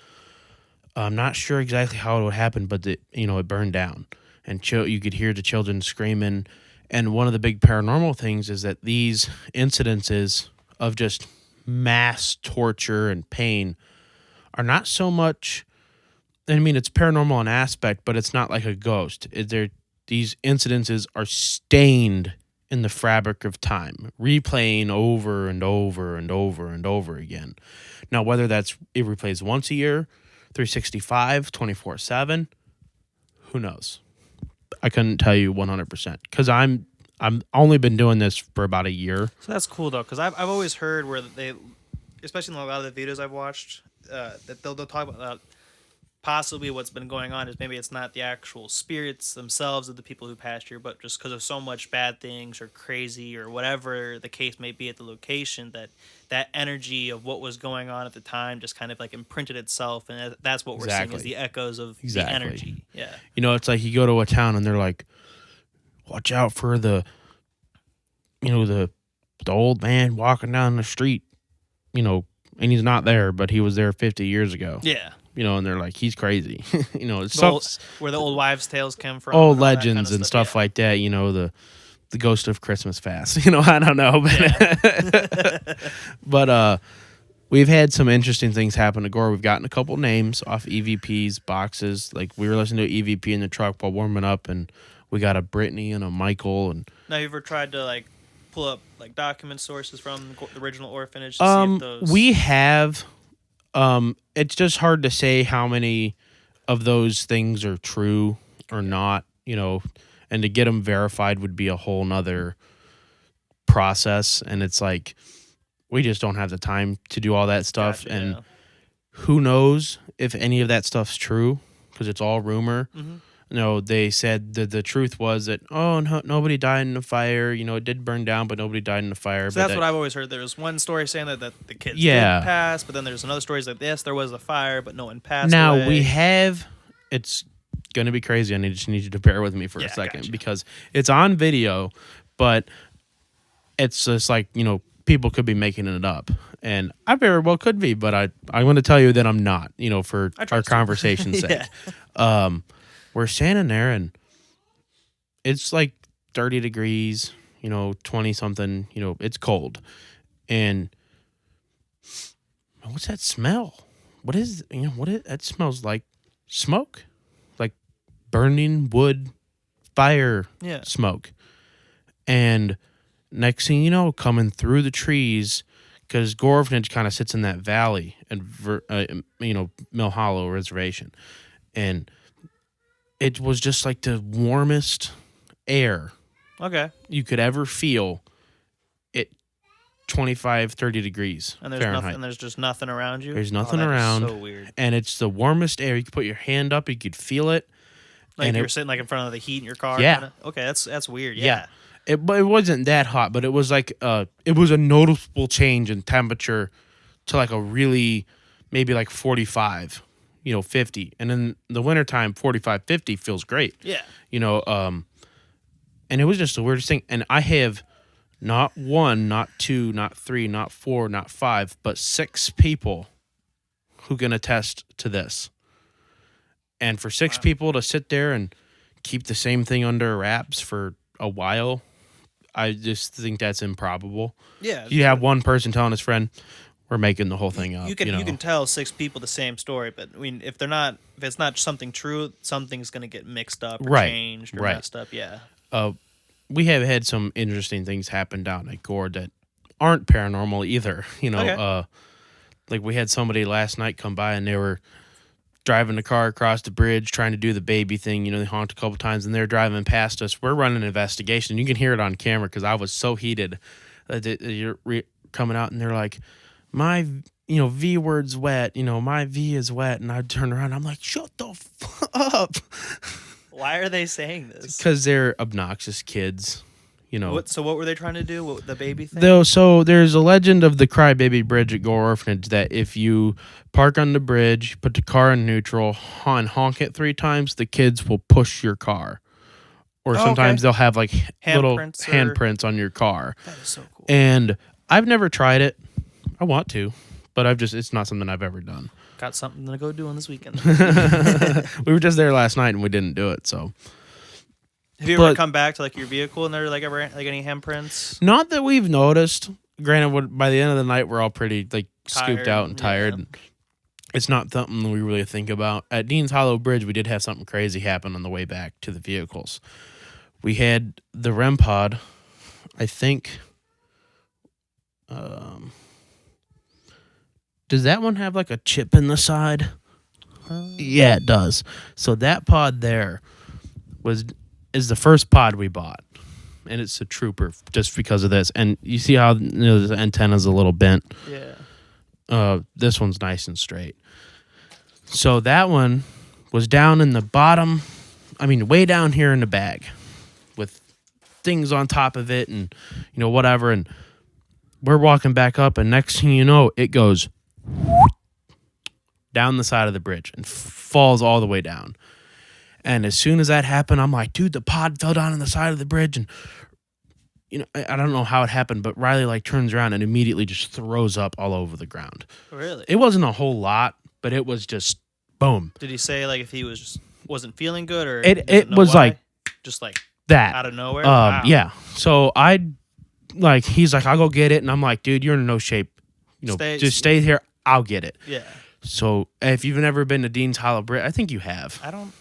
I'm not sure exactly how it would happen, but it burned down, and you could hear the children screaming. And one of the big paranormal things is that these incidences of just mass torture and pain are not so much. I mean, it's paranormal in aspect, but it's not like a ghost. These incidences are stained in the fabric of time, replaying over and over and over and over again. Now, whether it replays once a year, 365, 24/7, who knows? I couldn't tell you 100% because I'm only been doing this for about a year. So that's cool though, because I've always heard where they, especially in a lot of the videos I've watched, that they'll talk about possibly what's been going on is maybe it's not the actual spirits themselves of the people who passed here, but just because of so much bad things or crazy or whatever the case may be at the location, that energy of what was going on at the time just kind of like imprinted itself, and that's what we're seeing is the echoes of the energy. Yeah, it's like you go to a town and they're like, watch out for the old man walking down the street, and he's not there, but he was there 50 years ago. Yeah. And they're like, he's crazy. It's where the old wives' tales come from. Old legends and stuff like that, the ghost of Christmas past. I don't know. But, but we've had some interesting things happen to Gore. We've gotten a couple names off EVPs, boxes. Like, we were listening to EVP in the truck while warming up, and we got a Brittany and a Michael. And now, you ever tried to, like, pull up, like, document sources from the original orphanage to see if those... We have... it's just hard to say how many of those things are true or not, and to get them verified would be a whole nother process. And it's like, we just don't have the time to do all that stuff. Gotcha, and who knows if any of that stuff's true, because it's all rumor. Mm-hmm. They said that the truth was that, nobody died in the fire. It did burn down, but nobody died in the fire. So that's what I've always heard. There was one story saying that the kids did pass, but then there's another story like, yes, there was a fire, but no one passed away. We have, it's going to be crazy. I just need you to bear with me for a second because it's on video, but it's just like, people could be making it up. And I very well could be, but I want to tell you that I'm not, for our conversation's sake. We're standing there and it's like 30 degrees, 20 something, it's cold. And what's that smell? That smells like smoke, like burning wood, fire smoke. And next thing you know, coming through the trees, because Gore Orphanage kind of sits in that valley and, Mill Hollow Reservation. And it was just like the warmest air you could ever feel at 25, 30 degrees and there's Fahrenheit. Nothing, and there's just nothing around you? There's nothing around. Is so weird. And it's the warmest air. You could put your hand up, you could feel it. Like you're sitting like in front of the heat in your car? Yeah. Kinda? Okay, that's weird. Yeah. It wasn't that hot, but it was like it was a noticeable change in temperature to like a really, maybe like 45. 50. And in the wintertime, 45, 50 feels great. Yeah. And it was just the weirdest thing. And I have not one, not two, not three, not four, not five, but 6 people who can attest to this. And for 6 people to sit there and keep the same thing under wraps for a while, I just think that's improbable. Yeah. You have one person telling his friend, we're making the whole thing up. You can tell 6 people the same story, but I mean, if it's not something true, something's going to get mixed up or changed or messed up. Yeah. We have had some interesting things happen down at Gore that aren't paranormal either. Like we had somebody last night come by and they were driving the car across the bridge trying to do the baby thing. They honked a couple times and they're driving past us. We're running an investigation. You can hear it on camera because I was so heated that you're coming out and they're like, my V word's wet, my V is wet. And I turn around, I'm like, shut the fuck up. Why are they saying this? Because they're obnoxious kids, So what were they trying to do? The baby thing? So there's a legend of the Crybaby Bridge at Gore Orphanage that if you park on the bridge, put the car in neutral, and honk it 3 times, the kids will push your car. Or sometimes they'll have like little handprints on your car. That is so cool. And I've never tried it. I want to, but it's not something I've ever done. Got something to go do on this weekend. We were just there last night and we didn't do it. So, have you ever come back to like your vehicle and there like ever like any handprints? Not that we've noticed. Granted, by the end of the night we're all pretty like scooped out and tired. It's not something we really think about. At Dean's Hollow Bridge, we did have something crazy happen on the way back to the vehicles. We had the REM pod, I think. Um, does that one have like a chip in the side? Yeah, it does. So that pod there was is the first pod we bought, and it's a trooper just because of this. And you see how the antenna's a little bent. Yeah. This one's nice and straight. So that one was down in the bottom. I mean, way down here in the bag, with things on top of it, and whatever. And we're walking back up, and next thing you know, it goes down the side of the bridge and falls all the way down. And as soon as that happened, I'm like, dude, the pod fell down on the side of the bridge. And, I don't know how it happened, but Riley like turns around and immediately just throws up all over the ground. Really? It wasn't a whole lot, but it was just boom. Did he say like if he wasn't feeling good or It was why? like just like that out of nowhere? Wow. Yeah. So he's like, I'll go get it. And I'm like, dude, you're in no shape. Just stay here. I'll get it. Yeah. So if you've never been to Dean's Hollow Bridge, I think you have. I don't.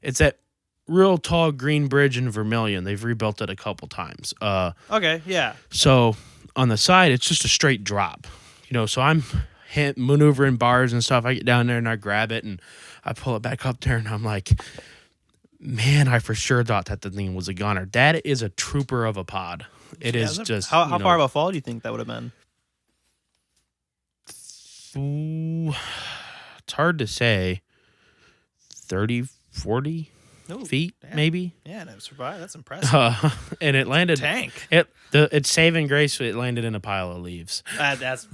It's that real tall green bridge in Vermilion. They've rebuilt it a couple times. Okay. Yeah. So on the side, it's just a straight drop. So I'm maneuvering bars and stuff. I get down there and I grab it and I pull it back up there and I'm like, man, I for sure thought that the thing was a gunner. That is a trooper of a pod. It is just. How far of a fall do you think that would have been? Ooh, it's hard to say. 30, 40 feet, damn. Maybe. Yeah, and it survived. That's impressive. And it landed. Tank. It's saving grace. It landed in a pile of leaves. That's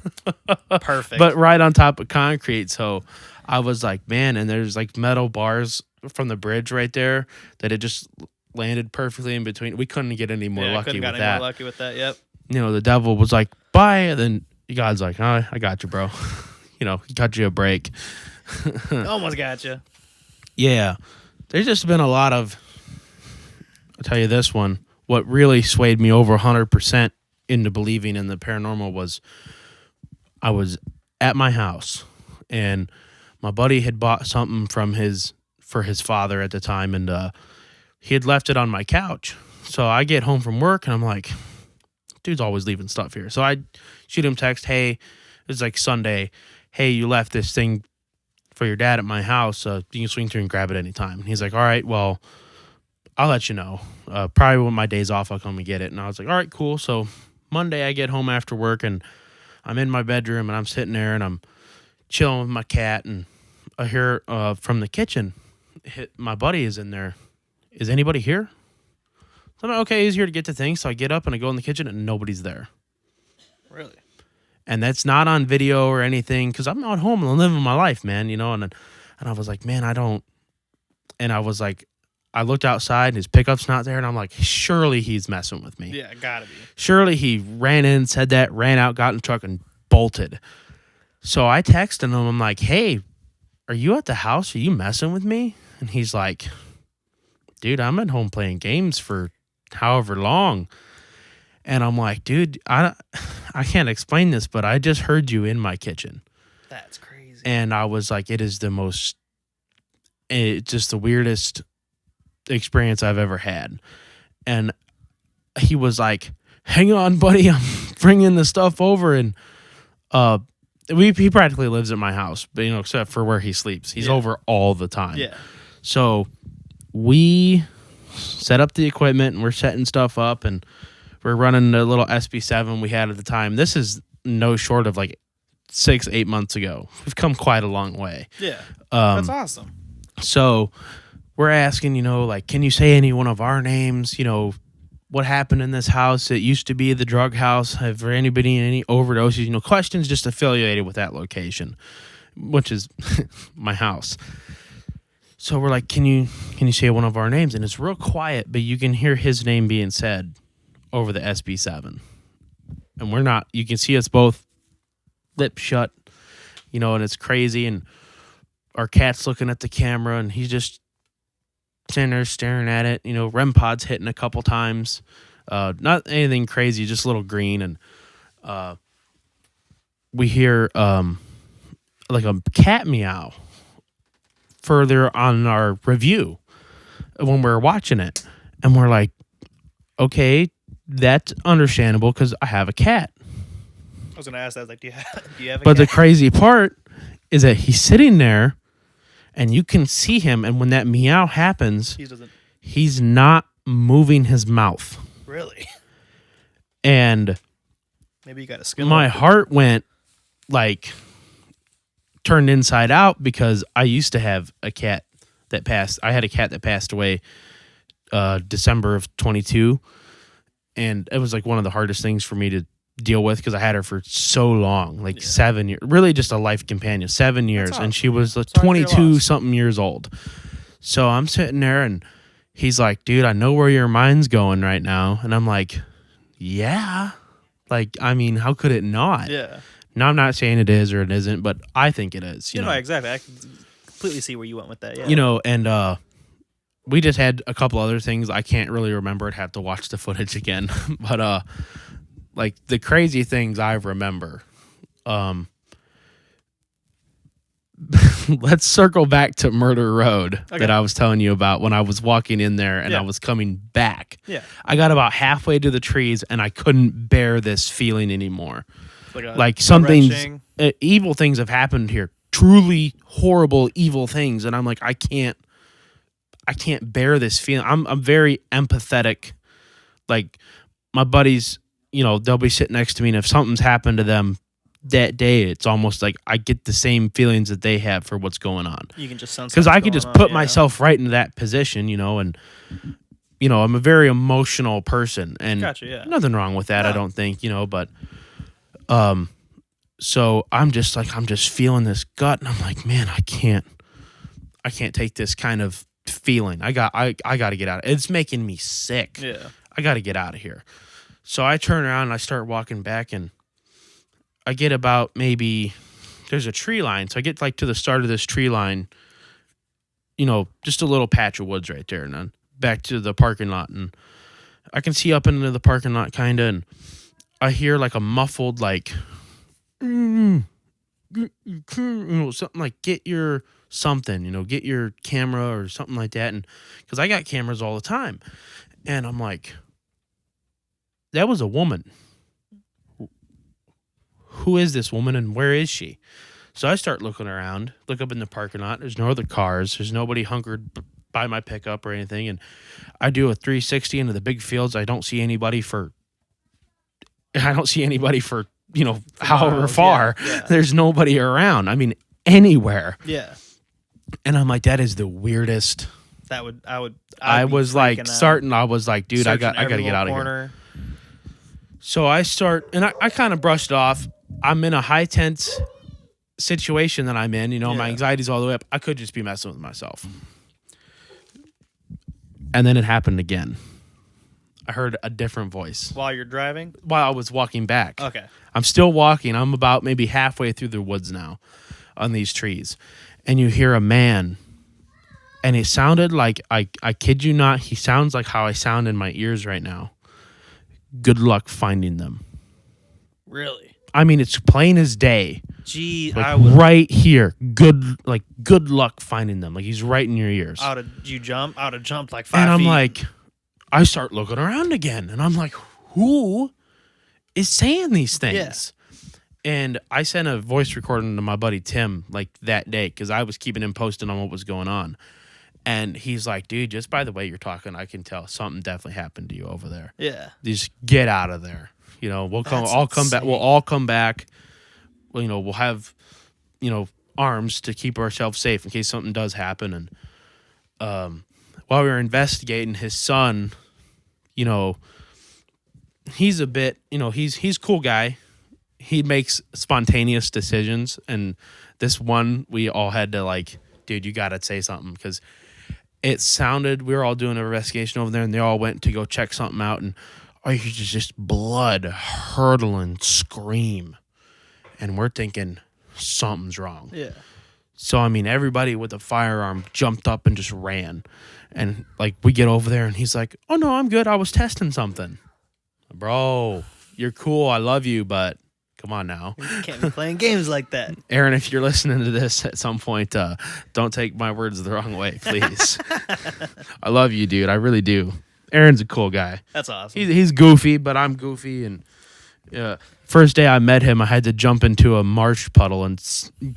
perfect. But right on top of concrete. So I was like, man, and there's like metal bars from the bridge right there that it just landed perfectly in between. We couldn't get any more lucky with that. More lucky with that. Yep. The devil was like, bye. And then God's like, oh, I got you, bro. He cut you a break. Almost got you. Yeah. There's just been a lot of, I'll tell you this one, what really swayed me over 100% into believing in the paranormal was I was at my house and my buddy had bought something for his father at the time, and he had left it on my couch. So I get home from work and I'm like, dude's always leaving stuff here. So I shoot him text, hey, it's like Sunday, hey, you left this thing for your dad at my house. You can swing through and grab it anytime. And he's like, all right, well, I'll let you know. Probably when my day's off, I'll come and get it. And I was like, all right, cool. So Monday I get home after work and I'm in my bedroom and I'm sitting there and I'm chilling with my cat, and I hear from the kitchen, my buddy is in there. Is anybody here? So I'm like, okay, he's here to get to things. So I get up and I go in the kitchen and nobody's there. Really? And that's not on video or anything because I'm not home and I'm living my life, man, And I was like, man, I don't. And I was like, I looked outside and his pickup's not there. And I'm like, surely he's messing with me. Yeah, gotta be. Surely he ran in, said that, ran out, got in the truck and bolted. So I texted him. I'm like, hey, are you at the house? Are you messing with me? And he's like, dude, I'm at home playing games for however long. And I'm like, dude, I can't explain this, but I just heard you in my kitchen. That's crazy. And I was like, it's just the weirdest experience I've ever had. And he was like, hang on, buddy, I'm bringing the stuff over. And he practically lives at my house, but except for where he sleeps. He's over all the time. Yeah. So we set up the equipment and we're setting stuff up and we're running the little SB7 we had at the time. This is no short of like 6-8 months ago. We've come quite a long way. Yeah. That's awesome. So we're asking, can you say any one of our names? What happened in this house? It used to be the drug house. Have there anybody in any overdoses? Questions just affiliated with that location, which is my house. So we're like, can you say one of our names? And it's real quiet, but you can hear his name being said over the SB7. And we're not, you can see us both lips shut, and it's crazy. And our cat's looking at the camera and he's just sitting there staring at it. REM pod's hitting a couple times. Not anything crazy, just a little green. And we hear like a cat meow further on our review when we were watching it. And we're like, okay, that's understandable because I have a cat. I was gonna ask that. I was like, do you have a But the cat? crazy part is that he's sitting there and you can see him. And when that meow happens, He doesn't he's not moving his mouth. really. And Maybe you got a skin. my heart went like turned inside out because I used to have a cat that passed. I had a cat that passed away December of 22. And it was like one of the hardest things for me to deal with because I had her for so long, like 7 years, really just a life companion, 7 years. Awesome. And she was Sorry for your 22 loss. something years old. So I'm sitting there and he's like, dude, I know where your mind's going right now. And I'm like, yeah. Like, I mean, how could it not? Yeah. Now, I'm not saying it is or it isn't, but I think it is. You know, Exactly. I can completely see where you went with that. Yeah. you know, and we just had a couple other things. I can't really remember. I'd have to watch the footage again. But like the crazy things I remember. Let's circle back to Murder Road that I was telling you about when I was walking in there and I was coming back. Yeah. I got about halfway to the trees and I couldn't bear this feeling anymore. Like wrenching. evil things have happened here. Truly horrible, evil things. And I'm like, I can't bear this feeling. I'm very empathetic. Like my buddies, you know, they'll be sitting next to me and if something's happened to them that day, it's almost like I get the same feelings that they have for what's going on. You can just sense because I could just put yeah. myself right into that position, you know, and you know, I'm a very emotional person, and Gotcha, yeah. nothing wrong with that, No. I don't think, you know, but so I'm just feeling this gut, and I'm like, man, I can't take this kind of feeling. I got to get out. It's making me sick. Yeah. I got to get out of here. So I turn around and I start walking back, and I get about maybe there's a tree line. So I get like to the start of this tree line, you know, just a little patch of woods right there, and then back to the parking lot, and I can see up into the parking lot kind of, and I hear like a muffled like, you know, something like get your something, you know, get your camera or something like that, and because I got cameras all the time, and I'm like, that was a woman. Who is this woman and where is she? So I start looking around, look up in the parking lot. There's no other cars. There's nobody hunkered by my pickup or anything. And I do a 360 into the big fields. I don't see anybody for, you know, however miles, far. yeah. There's nobody around. I mean, anywhere. Yeah. And I'm like, that is the weirdest. I was like, dude, I got to get out of here. So I start, and I kind of brushed it off. I'm in a high tense situation that I'm in. You know, my anxiety's all the way up. I could just be messing with myself. And then it happened again. I heard a different voice. While you're driving? While I was walking back. Okay. I'm still walking. I'm about maybe halfway through the woods now on these trees. And you hear a man. And it sounded like, I kid you not, he sounds like how I sound in my ears right now. Good luck finding them. Really? I mean, it's plain as day. Gee, like right here. Good luck finding them. Like he's right in your ears. I would have jumped like 5 feet. And I'm like, I start looking around again, and I'm like, who is saying these things? Yeah. And I sent a voice recording to my buddy Tim like that day because I was keeping him posted on what was going on. And he's like, dude, just by the way you're talking, I can tell something definitely happened to you over there. Yeah. Just get out of there. You know, we'll all come back. We'll all come back. Well, you know, we'll have, you know, arms to keep ourselves safe in case something does happen. And while we were investigating, his son, you know, he's a bit, you know, he's a cool guy. He makes spontaneous decisions. And this one, we all had to like, dude, you got to say something because it sounded, we were all doing an investigation over there, and they all went to go check something out, and you just blood hurtling scream. And we're thinking something's wrong. Yeah. So, I mean, everybody with a firearm jumped up and just ran. And, like, we get over there, and he's like, oh, no, I'm good. I was testing something. Bro, you're cool. I love you, but Come on now. You can't be playing games like that. Aaron, if you're listening to this at some point, don't take my words the wrong way, please. I love you, dude. I really do. Aaron's a cool guy. That's awesome. He's goofy, but I'm goofy. And first day I met him, I had to jump into a marsh puddle and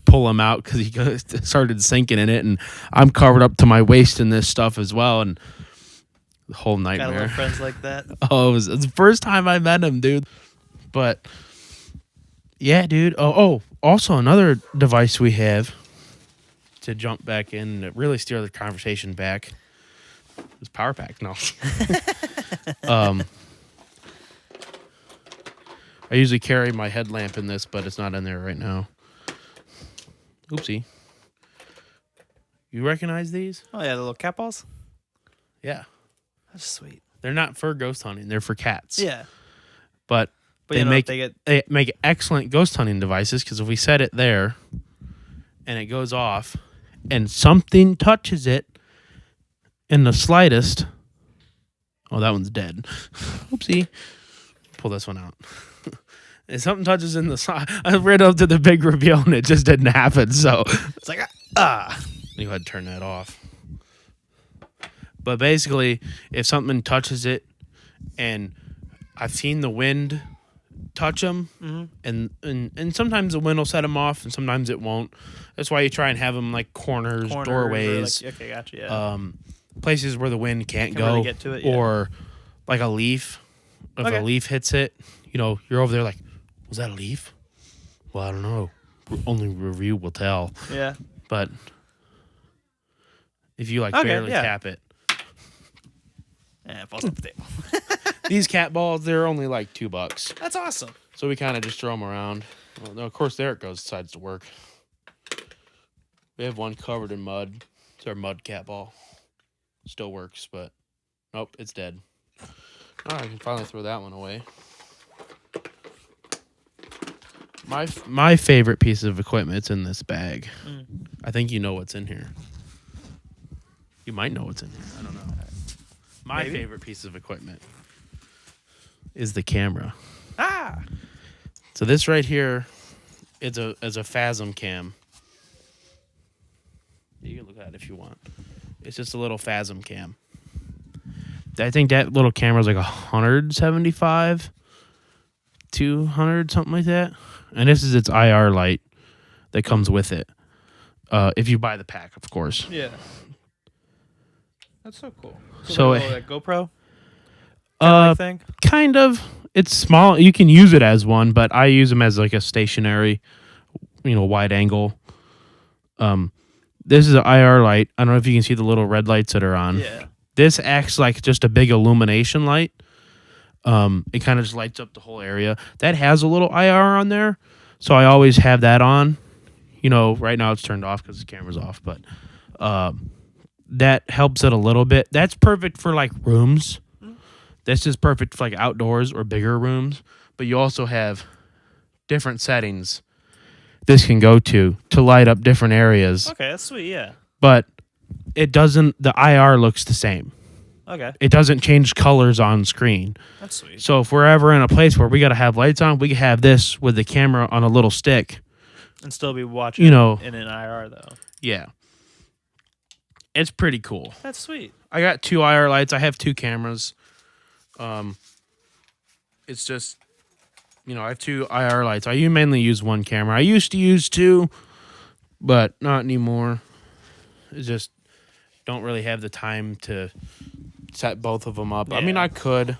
pull him out because he started sinking in it. And I'm covered up to my waist in this stuff as well. And the whole nightmare. Gotta love friends like that. Oh, it was the first time I met him, dude. But yeah, dude. Oh, also another device we have to jump back in and really steer the conversation back is Power Pack. No. I usually carry my headlamp in this, but it's not in there right now. Oopsie. You recognize these? Oh yeah, the little cat balls. Yeah. That's sweet. They're not for ghost hunting. They're for cats. Yeah. But they make excellent ghost hunting devices because if we set it there and it goes off and something touches it in the slightest, oh, that one's dead. Oopsie. Pull this one out. If something touches in the side, I ran up to the big reveal and it just didn't happen. So it's like you go ahead and turn that off. But basically, if something touches it, and I've seen the wind touch them, and sometimes the wind will set them off, and sometimes it won't. That's why you try and have them like corners doorways, like, okay, gotcha. Yeah. Places where the wind can't go, really get to it, yeah. Or like a leaf. If a leaf hits it, you're over there like, was that a leaf? Well, I don't know. Only review will tell. Yeah. But if you barely tap it. Yeah, it falls off the table. These cat balls, they're only like $2. That's awesome. So we kind of just throw them around. Well, no, of course, there it goes, decides to work. We have one covered in mud. It's our mud cat ball. Still works, but nope, it's dead. All right, I can finally throw that one away. My favorite piece of equipment's in this bag. I think you know what's in here. You might know what's in here. I don't know. My favorite piece of equipment is the camera. So this right here is a Phasm cam. You can look at it if you want. It's just a little Phasm cam. I think that little camera is like 175, 200, something like that. And this is its IR light that comes with it. If you buy the pack, of course. Yeah. That's so cool. So like GoPro thing? Kind of. It's small. You can use it as one, but I use them as like a stationary, wide angle. This is an IR light. I don't know if you can see the little red lights that are on. Yeah. This acts like just a big illumination light. It kind of just lights up the whole area. That has a little IR on there, so I always have that on. Right now it's turned off because the camera's off, but that helps it a little bit. That's perfect for like rooms. This is perfect for like outdoors or bigger rooms, but you also have different settings this can go to light up different areas. Okay, that's sweet, yeah. But the IR looks the same. Okay. It doesn't change colors on screen. That's sweet. So if we're ever in a place where we got to have lights on, we can have this with the camera on a little stick. And still be watching in an IR, though. Yeah. It's pretty cool. That's sweet. I got 2 IR lights. I have 2 cameras. It's just, I have 2 IR lights. I mainly use 1 camera. I used to use 2, but not anymore. It's just don't really have the time to set both of them up. Yeah. I mean, I could,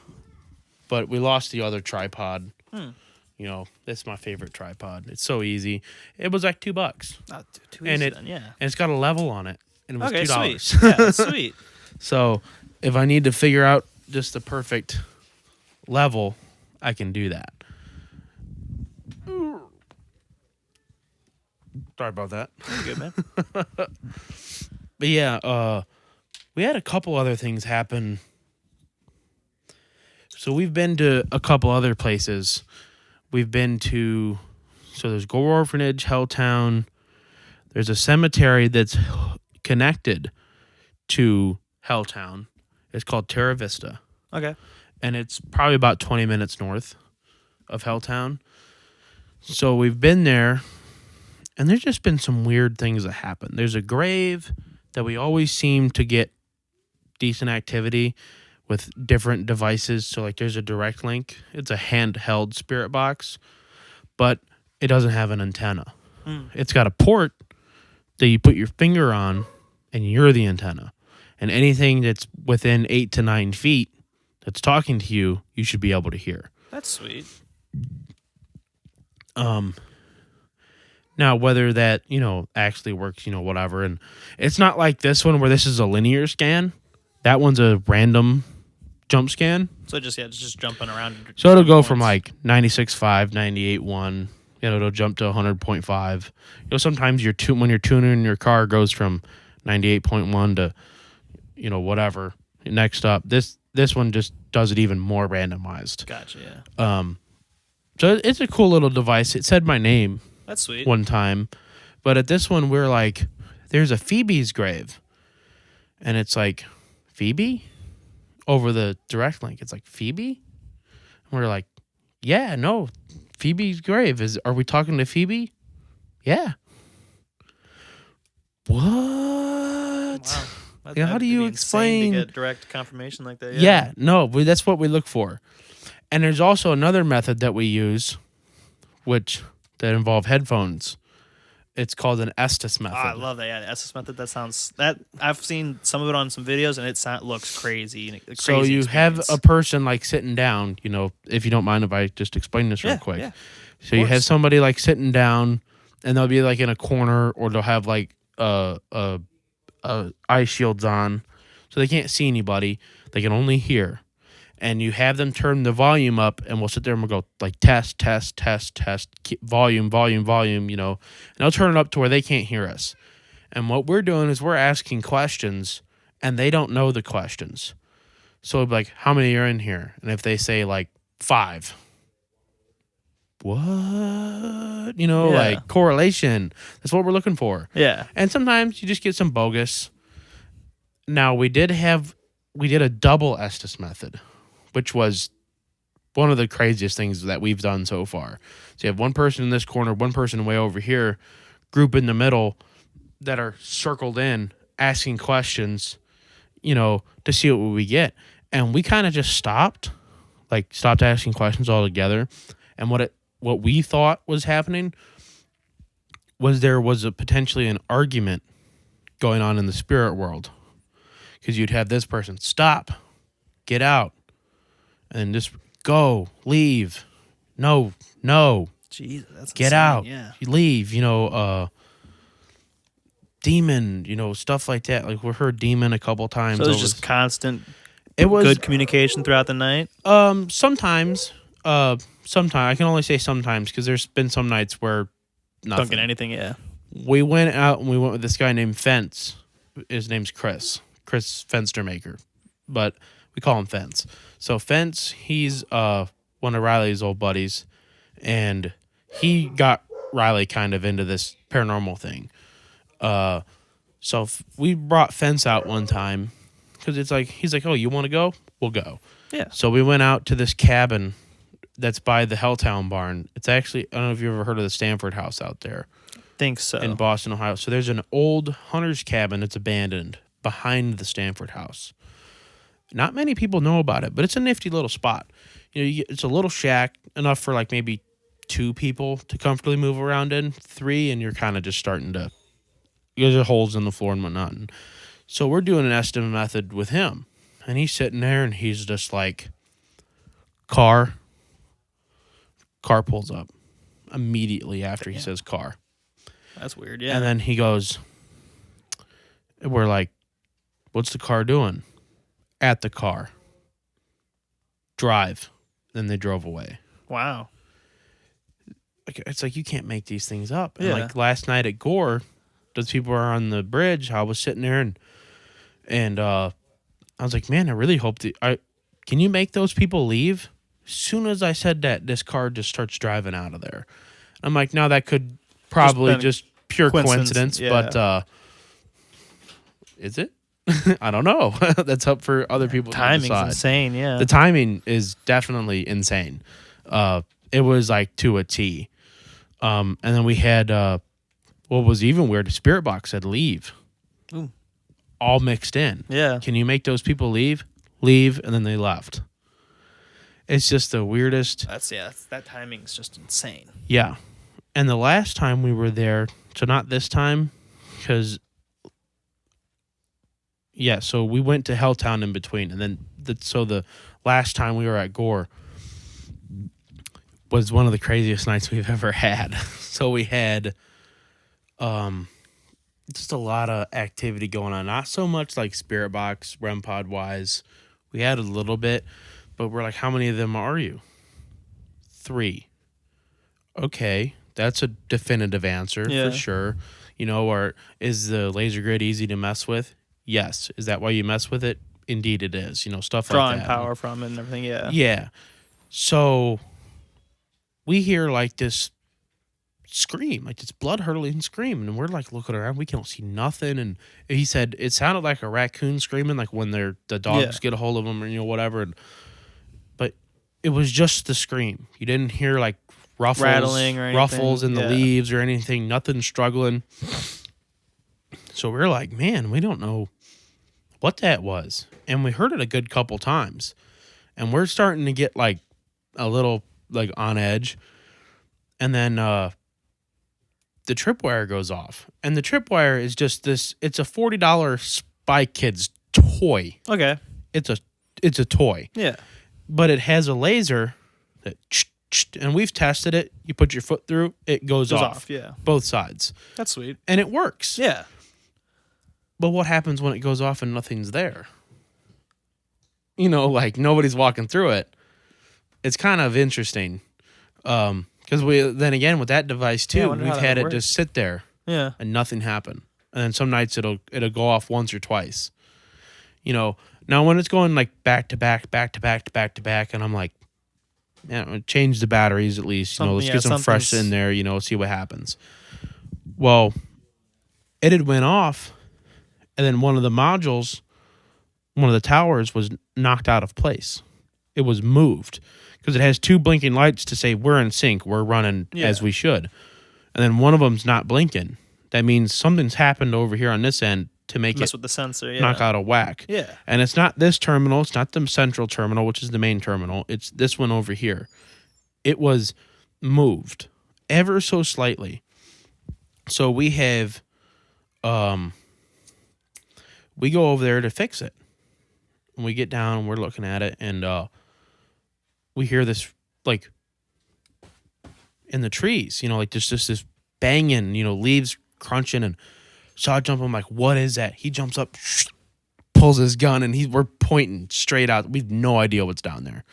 but we lost the other tripod. This is my favorite tripod. It's so easy. It was like $2. Not too easy, then, yeah. And it's got a level on it, and it was $2. Sweet. Yeah, that's sweet. So if I need to figure out just the perfect level, I can do that. Sorry about that. You're good, man. But yeah, we had a couple other things happen. So we've been to a couple other places. We've been to, there's Gore Orphanage, Helltown. There's a cemetery that's connected to Helltown. It's called Terra Vista. Okay. And it's probably about 20 minutes north of Helltown. So we've been there, and there's just been some weird things that happen. There's a grave that we always seem to get decent activity with different devices. So like there's a direct link. It's a handheld spirit box, but it doesn't have an antenna. It's got a port that you put your finger on, and you're the antenna. And anything that's within 8 to 9 feet that's talking to you, you should be able to hear. That's sweet. Now, whether that, actually works, whatever. And it's not like this one where this is a linear scan. That one's a random jump scan. So it's just jumping around. So it'll go from like 96.5, 98.1. It'll jump to 100.5. Sometimes when you're tuning your car goes from 98.1 to, whatever. Next up, this one just does it even more randomized. Gotcha, yeah. So it's a cool little device. It said my name. That's sweet. One time. But at this one, we're like, there's a Phoebe's grave. And it's like, Phoebe? Over the direct link. It's like, Phoebe? And we're like, yeah, no. Phoebe's grave. Are we talking to Phoebe? Yeah. What? Wow. How do you explain? To get direct confirmation like that? Yeah, no, that's what we look for. And there's also another method that we use, that involve headphones. It's called an Estes method. Oh, I love that. Yeah, the Estes method. I've seen some of it on some videos, and it looks crazy. So you have a person like sitting down. If you don't mind, if I just explain this real quick. Yeah, so you have somebody like sitting down, and they'll be like in a corner, or they'll have like eye shields on, so they can't see anybody. They can only hear. And you have them turn the volume up, and we'll sit there and we'll go like test, test, test, test, volume, volume, volume, and they'll turn it up to where they can't hear us. And what we're doing is we're asking questions, and they don't know the questions. So it'll be like, how many are in here? And if they say like 5, what? Like correlation. That's what we're looking for. Yeah. And sometimes you just get some bogus. Now, we did a double Estes method, which was one of the craziest things that we've done so far. So you have one person in this corner, one person way over here, group in the middle that are circled in, asking questions, to see what we get. And we kind of just stopped asking questions altogether. And what we thought was happening was there was potentially an argument going on in the spirit world. Because you'd have this person stop, get out, and just go, leave, no, Jeez, that's get insane. out, Yeah, you leave, demon, stuff like that. Like we've heard demon a couple times. So it was just constant. It was good communication throughout the night. Sometimes I can only say sometimes because there's been some nights where nothing. Don't get anything. Yeah, we went out and we went with this guy named Fence. His name's Chris Fenstermaker, but we call him Fence. So Fence, he's one of Riley's old buddies, and he got Riley kind of into this paranormal thing. So we brought Fence out one time because it's like he's like, oh, you want to go? We'll go. Yeah. So we went out to this cabin that's by the Helltown barn. It's actually, I don't know if you've ever heard of the Stanford House out there. Think so. In Boston, Ohio. So there's an old hunter's cabin that's abandoned behind the Stanford House. Not many people know about it, but it's a nifty little spot. It's a little shack, enough for like maybe 2 people to comfortably move around in. 3, and you're kind of just starting to, there's holes in the floor and whatnot. And so we're doing an estimate method with him, and he's sitting there, and he's just like, car pulls up immediately after he says car. That's weird, yeah. And then he goes, we're like, what's the car doing? At the car. Drive. Then they drove away. Wow. It's like you can't make these things up. And Yeah. like last night at Gore, those people were on the bridge. I was sitting there and I was like, man, I really hope can you make those people leave? As soon as I said that, this car just starts driving out of there. I'm like, no, that could probably just pure coincidence, yeah. but is it? I don't know. That's up for other people to Timing's decide. insane, yeah. The timing is definitely insane. It was like to a T. And then we had what was even weird, the spirit box said leave. Ooh. All mixed in. Yeah. Can you make those people leave? Leave, and then they left. It's just the weirdest. That timing's just insane. Yeah. And the last time we were there, so not this time, because so we went to Helltown in between, and then the last time we were at Gore was one of the craziest nights we've ever had. So we had just a lot of activity going on. Not so much like Spirit Box, REM Pod wise. We had a little bit, but we're like, how many of them are you? 3. Okay, that's a definitive answer for sure. Or is the laser grid easy to mess with? Yes. Is that why you mess with it? Indeed it is. Stuff Drawing like that. power from it and everything, yeah. Yeah. So we hear like this scream, like this blood-hurling scream, and we're like looking around, we can't see nothing. And he said it sounded like a raccoon screaming, like when the dogs get a hold of them or whatever. But it was just the scream. You didn't hear like ruffles, rattling or anything. Ruffles in the leaves or anything. Nothing struggling. So we're like, man, we don't know what that was. And we heard it a good couple times. And we're starting to get like a little like on edge. And then the tripwire goes off. And the tripwire is just this, it's a $40 Spy Kids toy. Okay. It's a toy. Yeah. But it has a laser that, and we've tested it. You put your foot through, it goes off. Yeah. Both sides. That's sweet. And it works. Yeah. But what happens when it goes off and nothing's there? Like nobody's walking through it. It's kind of interesting. Because then again with that device too, we've had it just sit there. Yeah. And nothing happen. And then some nights it'll go off once or twice. Now when it's going like back to back, and I'm like, change the batteries at least. Let's get some fresh in there. See what happens. Well, it had went off, and then one of the modules, one of the towers was knocked out of place. It was moved because it has 2 blinking lights to say we're in sync, we're running as we should, and then one of them's not blinking. That means something's happened over here on this end to make mess it with the sensor, knock out of whack. Yeah. And it's not this terminal. It's not the central terminal, which is the main terminal. It's this one over here. It was moved ever so slightly. So we have, we go over there to fix it. And we get down and we're looking at it, and we hear this like in the trees, like just this banging, leaves crunching, and Shaw jump. I'm like, what is that? He jumps up, pulls his gun, and we're pointing straight out. We have no idea what's down there.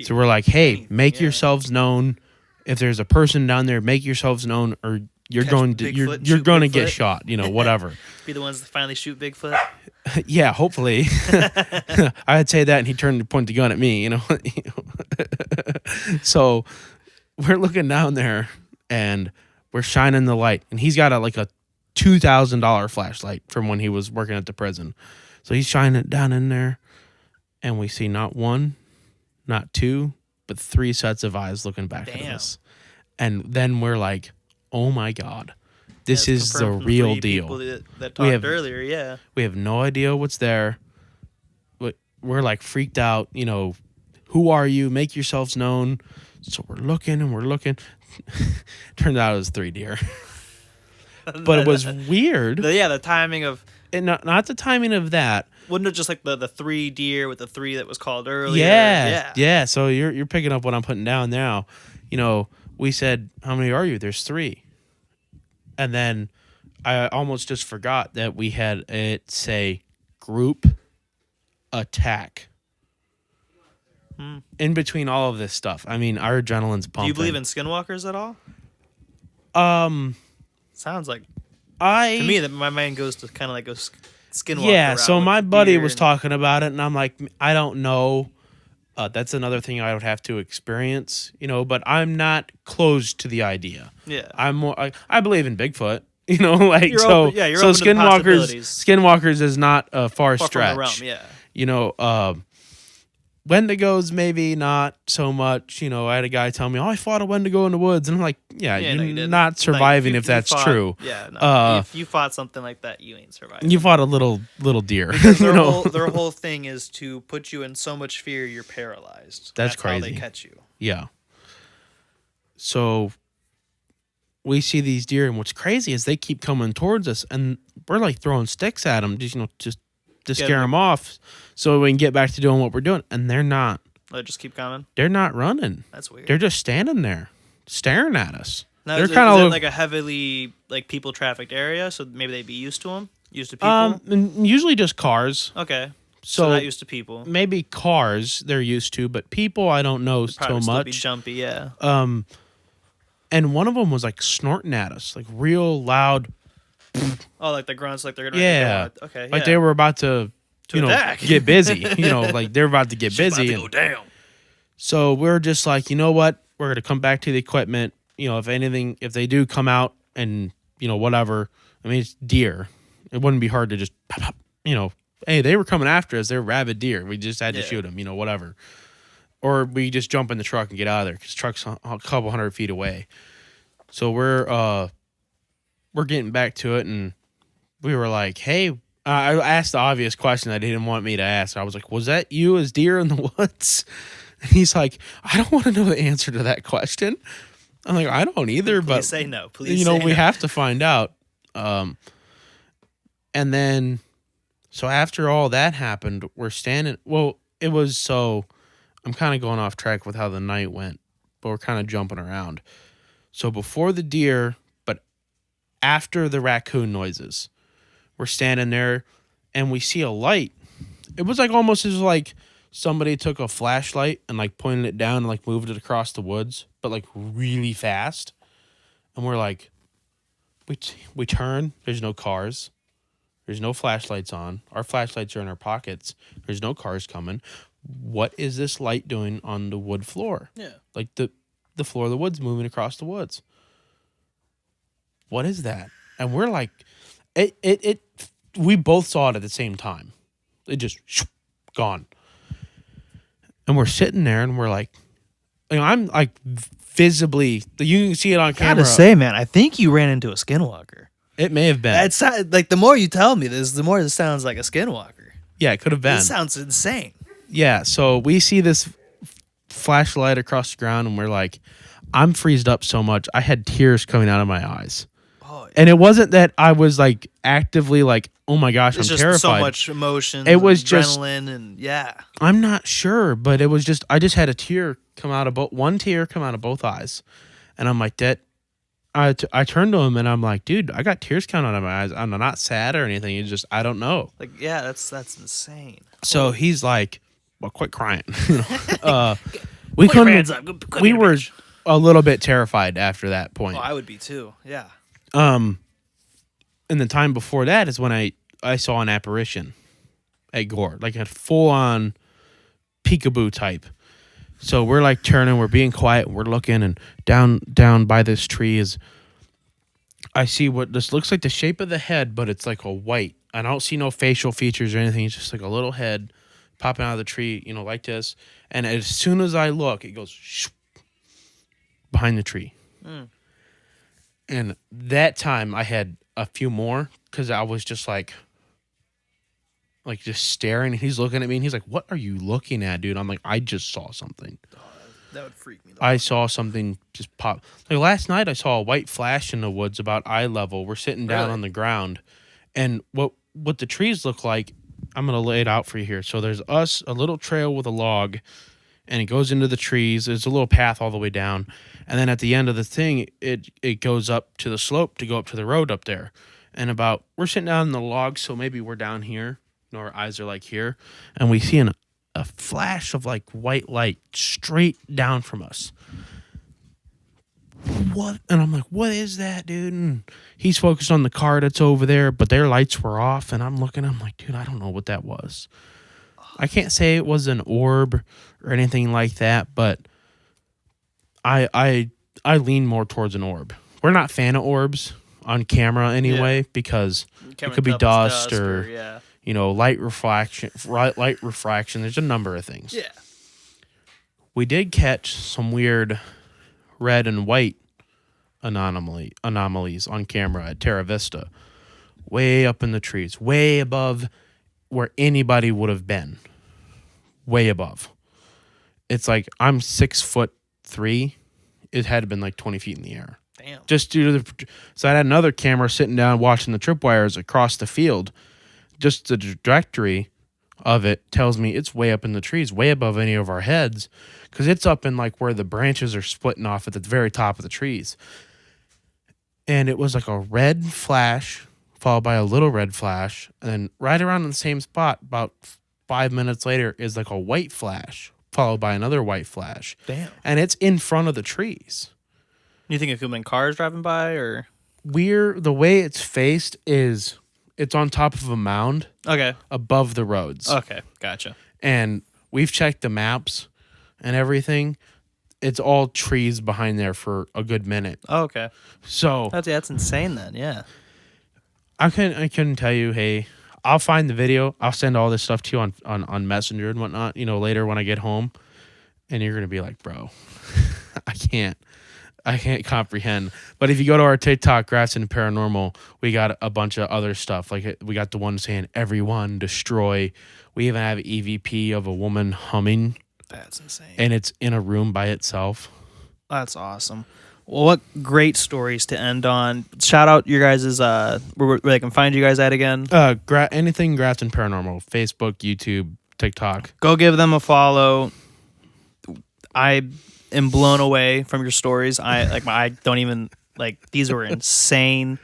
So we're like, hey, make yourselves known. If there's a person down there, make yourselves known, or you're going to get shot. Whatever. Be the ones that finally shoot Bigfoot. Yeah, hopefully. I'd say that, and he turned to point the gun at me. So we're looking down there, and we're shining the light, and he's got a $2,000 flashlight from when he was working at the prison. So he's shining it down in there, and we see not 1, not 2, but 3 sets of eyes looking back at us. And then we're like, oh my God, this is the real deal. That talked earlier, yeah. We have no idea what's there. But we're like freaked out, who are you? Make yourselves known. So we're looking and we're looking. Turned out it was 3 deer. But it was weird. The timing of... And not the timing of that. Wasn't it just like the 3 deer with the 3 that was called earlier? Yeah. So you're picking up what I'm putting down now. We said, how many are you? There's 3. And then I almost just forgot that we had it say group attack. In between all of this stuff. I mean, our adrenaline's pumping. Do you believe in skinwalkers at all? Sounds like... to me, that my mind goes to kind of like a skinwalker. Yeah, so my buddy was talking about it, and I'm like, I don't know. That's another thing I would have to experience, but I'm not closed to the idea. Yeah. I'm more, I believe in Bigfoot, You're open to the possibilities. Skinwalkers is not a far stretch. From the realm, yeah. Wendigos, maybe not so much. You know, I had a guy tell me, "Oh, I fought a Wendigo in the woods," and I'm like, "Yeah, Yeah, you're no, you didn't. not surviving if You that's fought, true. yeah, no. Uh, If you fought something like that, you ain't surviving. you fought a little deer. Because you know, their whole thing is to put you in so much fear you're paralyzed. That's how they crazy. catch you. yeah. So we see these deer, and what's crazy is they keep coming towards us, and we're like throwing sticks at them, just to scare them off, so we can get back to doing what we're doing. And they're not. They just keep coming. They're not running. That's weird. They're just standing there, staring at us. Now, They're is kind it of like a heavily like people trafficked area, so maybe they'd be used to them, used to people. and usually just cars. Okay, So not used to people. maybe cars they're used to, but people I don't know Probably so still much. be jumpy, yeah. And one of them was like snorting at us, like real loud. Oh, like the grunts, like they're gonna. Yeah, Okay. like they were about to attack. get busy. Like they're about to get She's busy. about to go down. So we're just like, you know what? We're gonna come back to the equipment. If anything, if they do come out and whatever. I mean, it's deer. It wouldn't be hard to just pop, pop, Hey, they were coming after us. They're rabid deer. We just had to shoot them. Whatever. Or we just jump in the truck and get out of there because truck's a couple 100 feet away. So we're getting back to it, and we were like, hey. I asked the obvious question that he didn't want me to ask. I was like, was that you as deer in the woods? And he's like, I don't want to know the answer to that question. I'm like, I don't either, Please but say no. Please say we no. have to find out. And then, so after all that happened, we're standing. Well, it was so. I'm kind of going off track with how the night went, but we're kind of jumping around. So before the deer, but after the raccoon noises, we're standing there, and we see a light. It was like almost as like somebody took a flashlight and like pointed it down and like moved it across the woods, but like really fast. And we're like, we turn. There's no cars. There's no flashlights on. Our flashlights are in our pockets. There's no cars coming. What is this light doing on the wood floor? Yeah. Like the floor of the woods moving across the woods. What is that? And we're like, it we both saw it at the same time. It just gone. And we're sitting there and we're like, I'm like visibly, you can see it on camera. Gotta say, man, I think you ran into a skinwalker. It may have been. It's like the more you tell me this, the more it sounds like a skinwalker. Yeah, it could have been. This sounds insane. Yeah, so we see this flashlight across the ground, and we're like, I'm freezed up so much. I had tears coming out of my eyes. Oh, yeah. And it wasn't that I was like actively like, oh my gosh, It's I'm just terrified. so much emotion. It was just adrenaline, and yeah. I'm not sure, but it was just I just had a tear come out of one tear come out of both eyes, and I'm like that. I turned to him and I'm like, dude, I got tears coming out of my eyes. I'm not sad or anything. It's just I don't know. Like, yeah, that's insane. So he's like, well, quit crying. We Put your hands couldn't. up. Come We here, were bitch. a little bit terrified after that point. Oh, I would be too. Yeah. And the time before that is when I saw an apparition at Gore, like a full on peekaboo type. So we're like turning, we're being quiet, and we're looking, and down by this tree is I see what this looks like the shape of the head, but it's like a white. I don't see no facial features or anything. It's just like a little head popping out of the tree, like this. And as soon as I look, it goes behind the tree. Mm. And that time I had a few more because I was just like just staring. He's looking at me and he's like, what are you looking at, dude? I'm like, I just saw something. That would freak me. I saw something just pop. Like last night I saw a white flash in the woods about eye level. We're sitting down on the ground. And what the trees look like, I'm going to lay it out for you here. So there's a little trail with a log, and it goes into the trees. There's a little path all the way down. And then at the end of the thing, it goes up to the slope to go up to the road up there. And we're sitting down in the log, so maybe we're down here. Our eyes are like here. And we see a flash of like white light straight down from us. What? And I'm like, what is that, dude? And he's focused on the car that's over there, but their lights were off. And I'm like, dude, I don't know what that was. I can't say it was an orb or anything like that, but I lean more towards an orb. We're not fan of orbs on camera anyway, because it could be dust or light refraction. There's a number of things. Yeah. We did catch some weird red and white anomalies on camera at Terra Vista, way up in the trees, way above where anybody would have been, way above. It's like I'm 6'3". It had been like 20 feet in the air. Damn. Just due to the. So I had another camera sitting down watching the tripwires across the field. Just the trajectory of it tells me it's way up in the trees, way above any of our heads, because it's up in like where the branches are splitting off at the very top of the trees. And it was like a red flash followed by a little red flash, and then right around in the same spot, about 5 minutes later, is like a white flash followed by another white flash. Damn. And it's in front of the trees. You think it could have been cars driving by, or The way it's faced is it's on top of a mound okay, above the roads. okay, gotcha. And we've checked the maps and everything. It's all trees behind there for a good minute. Oh, okay, So that's insane. Then, yeah. I couldn't tell you, hey, I'll find the video. I'll send all this stuff to you on Messenger and whatnot, later when I get home. And you're gonna be like, bro, I can't comprehend. But if you go to our TikTok, Grafton Paranormal, we got a bunch of other stuff. Like we got the one saying everyone destroy. We even have EVP of a woman humming. That's insane. And it's in a room by itself. That's awesome. Well, what great stories to end on. Shout out your guys' where they can find you guys at again. Anything Grafton Paranormal, Facebook, YouTube, TikTok. Go give them a follow. I am blown away from your stories. I don't even these were insane.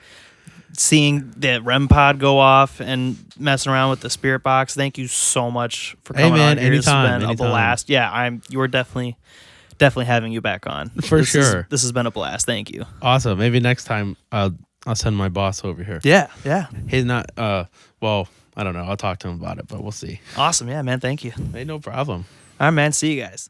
Seeing the REM pod go off and messing around with the spirit box. Thank you so much for coming on here. This has been a blast. Yeah, you were definitely having you back on. For sure. This has been a blast. Thank you. Awesome. Maybe next time I'll send my boss over here. Yeah. He's not well, I don't know. I'll talk to him about it, but we'll see. Awesome. Yeah, man. Thank you. Hey, no problem. All right, man. See you guys.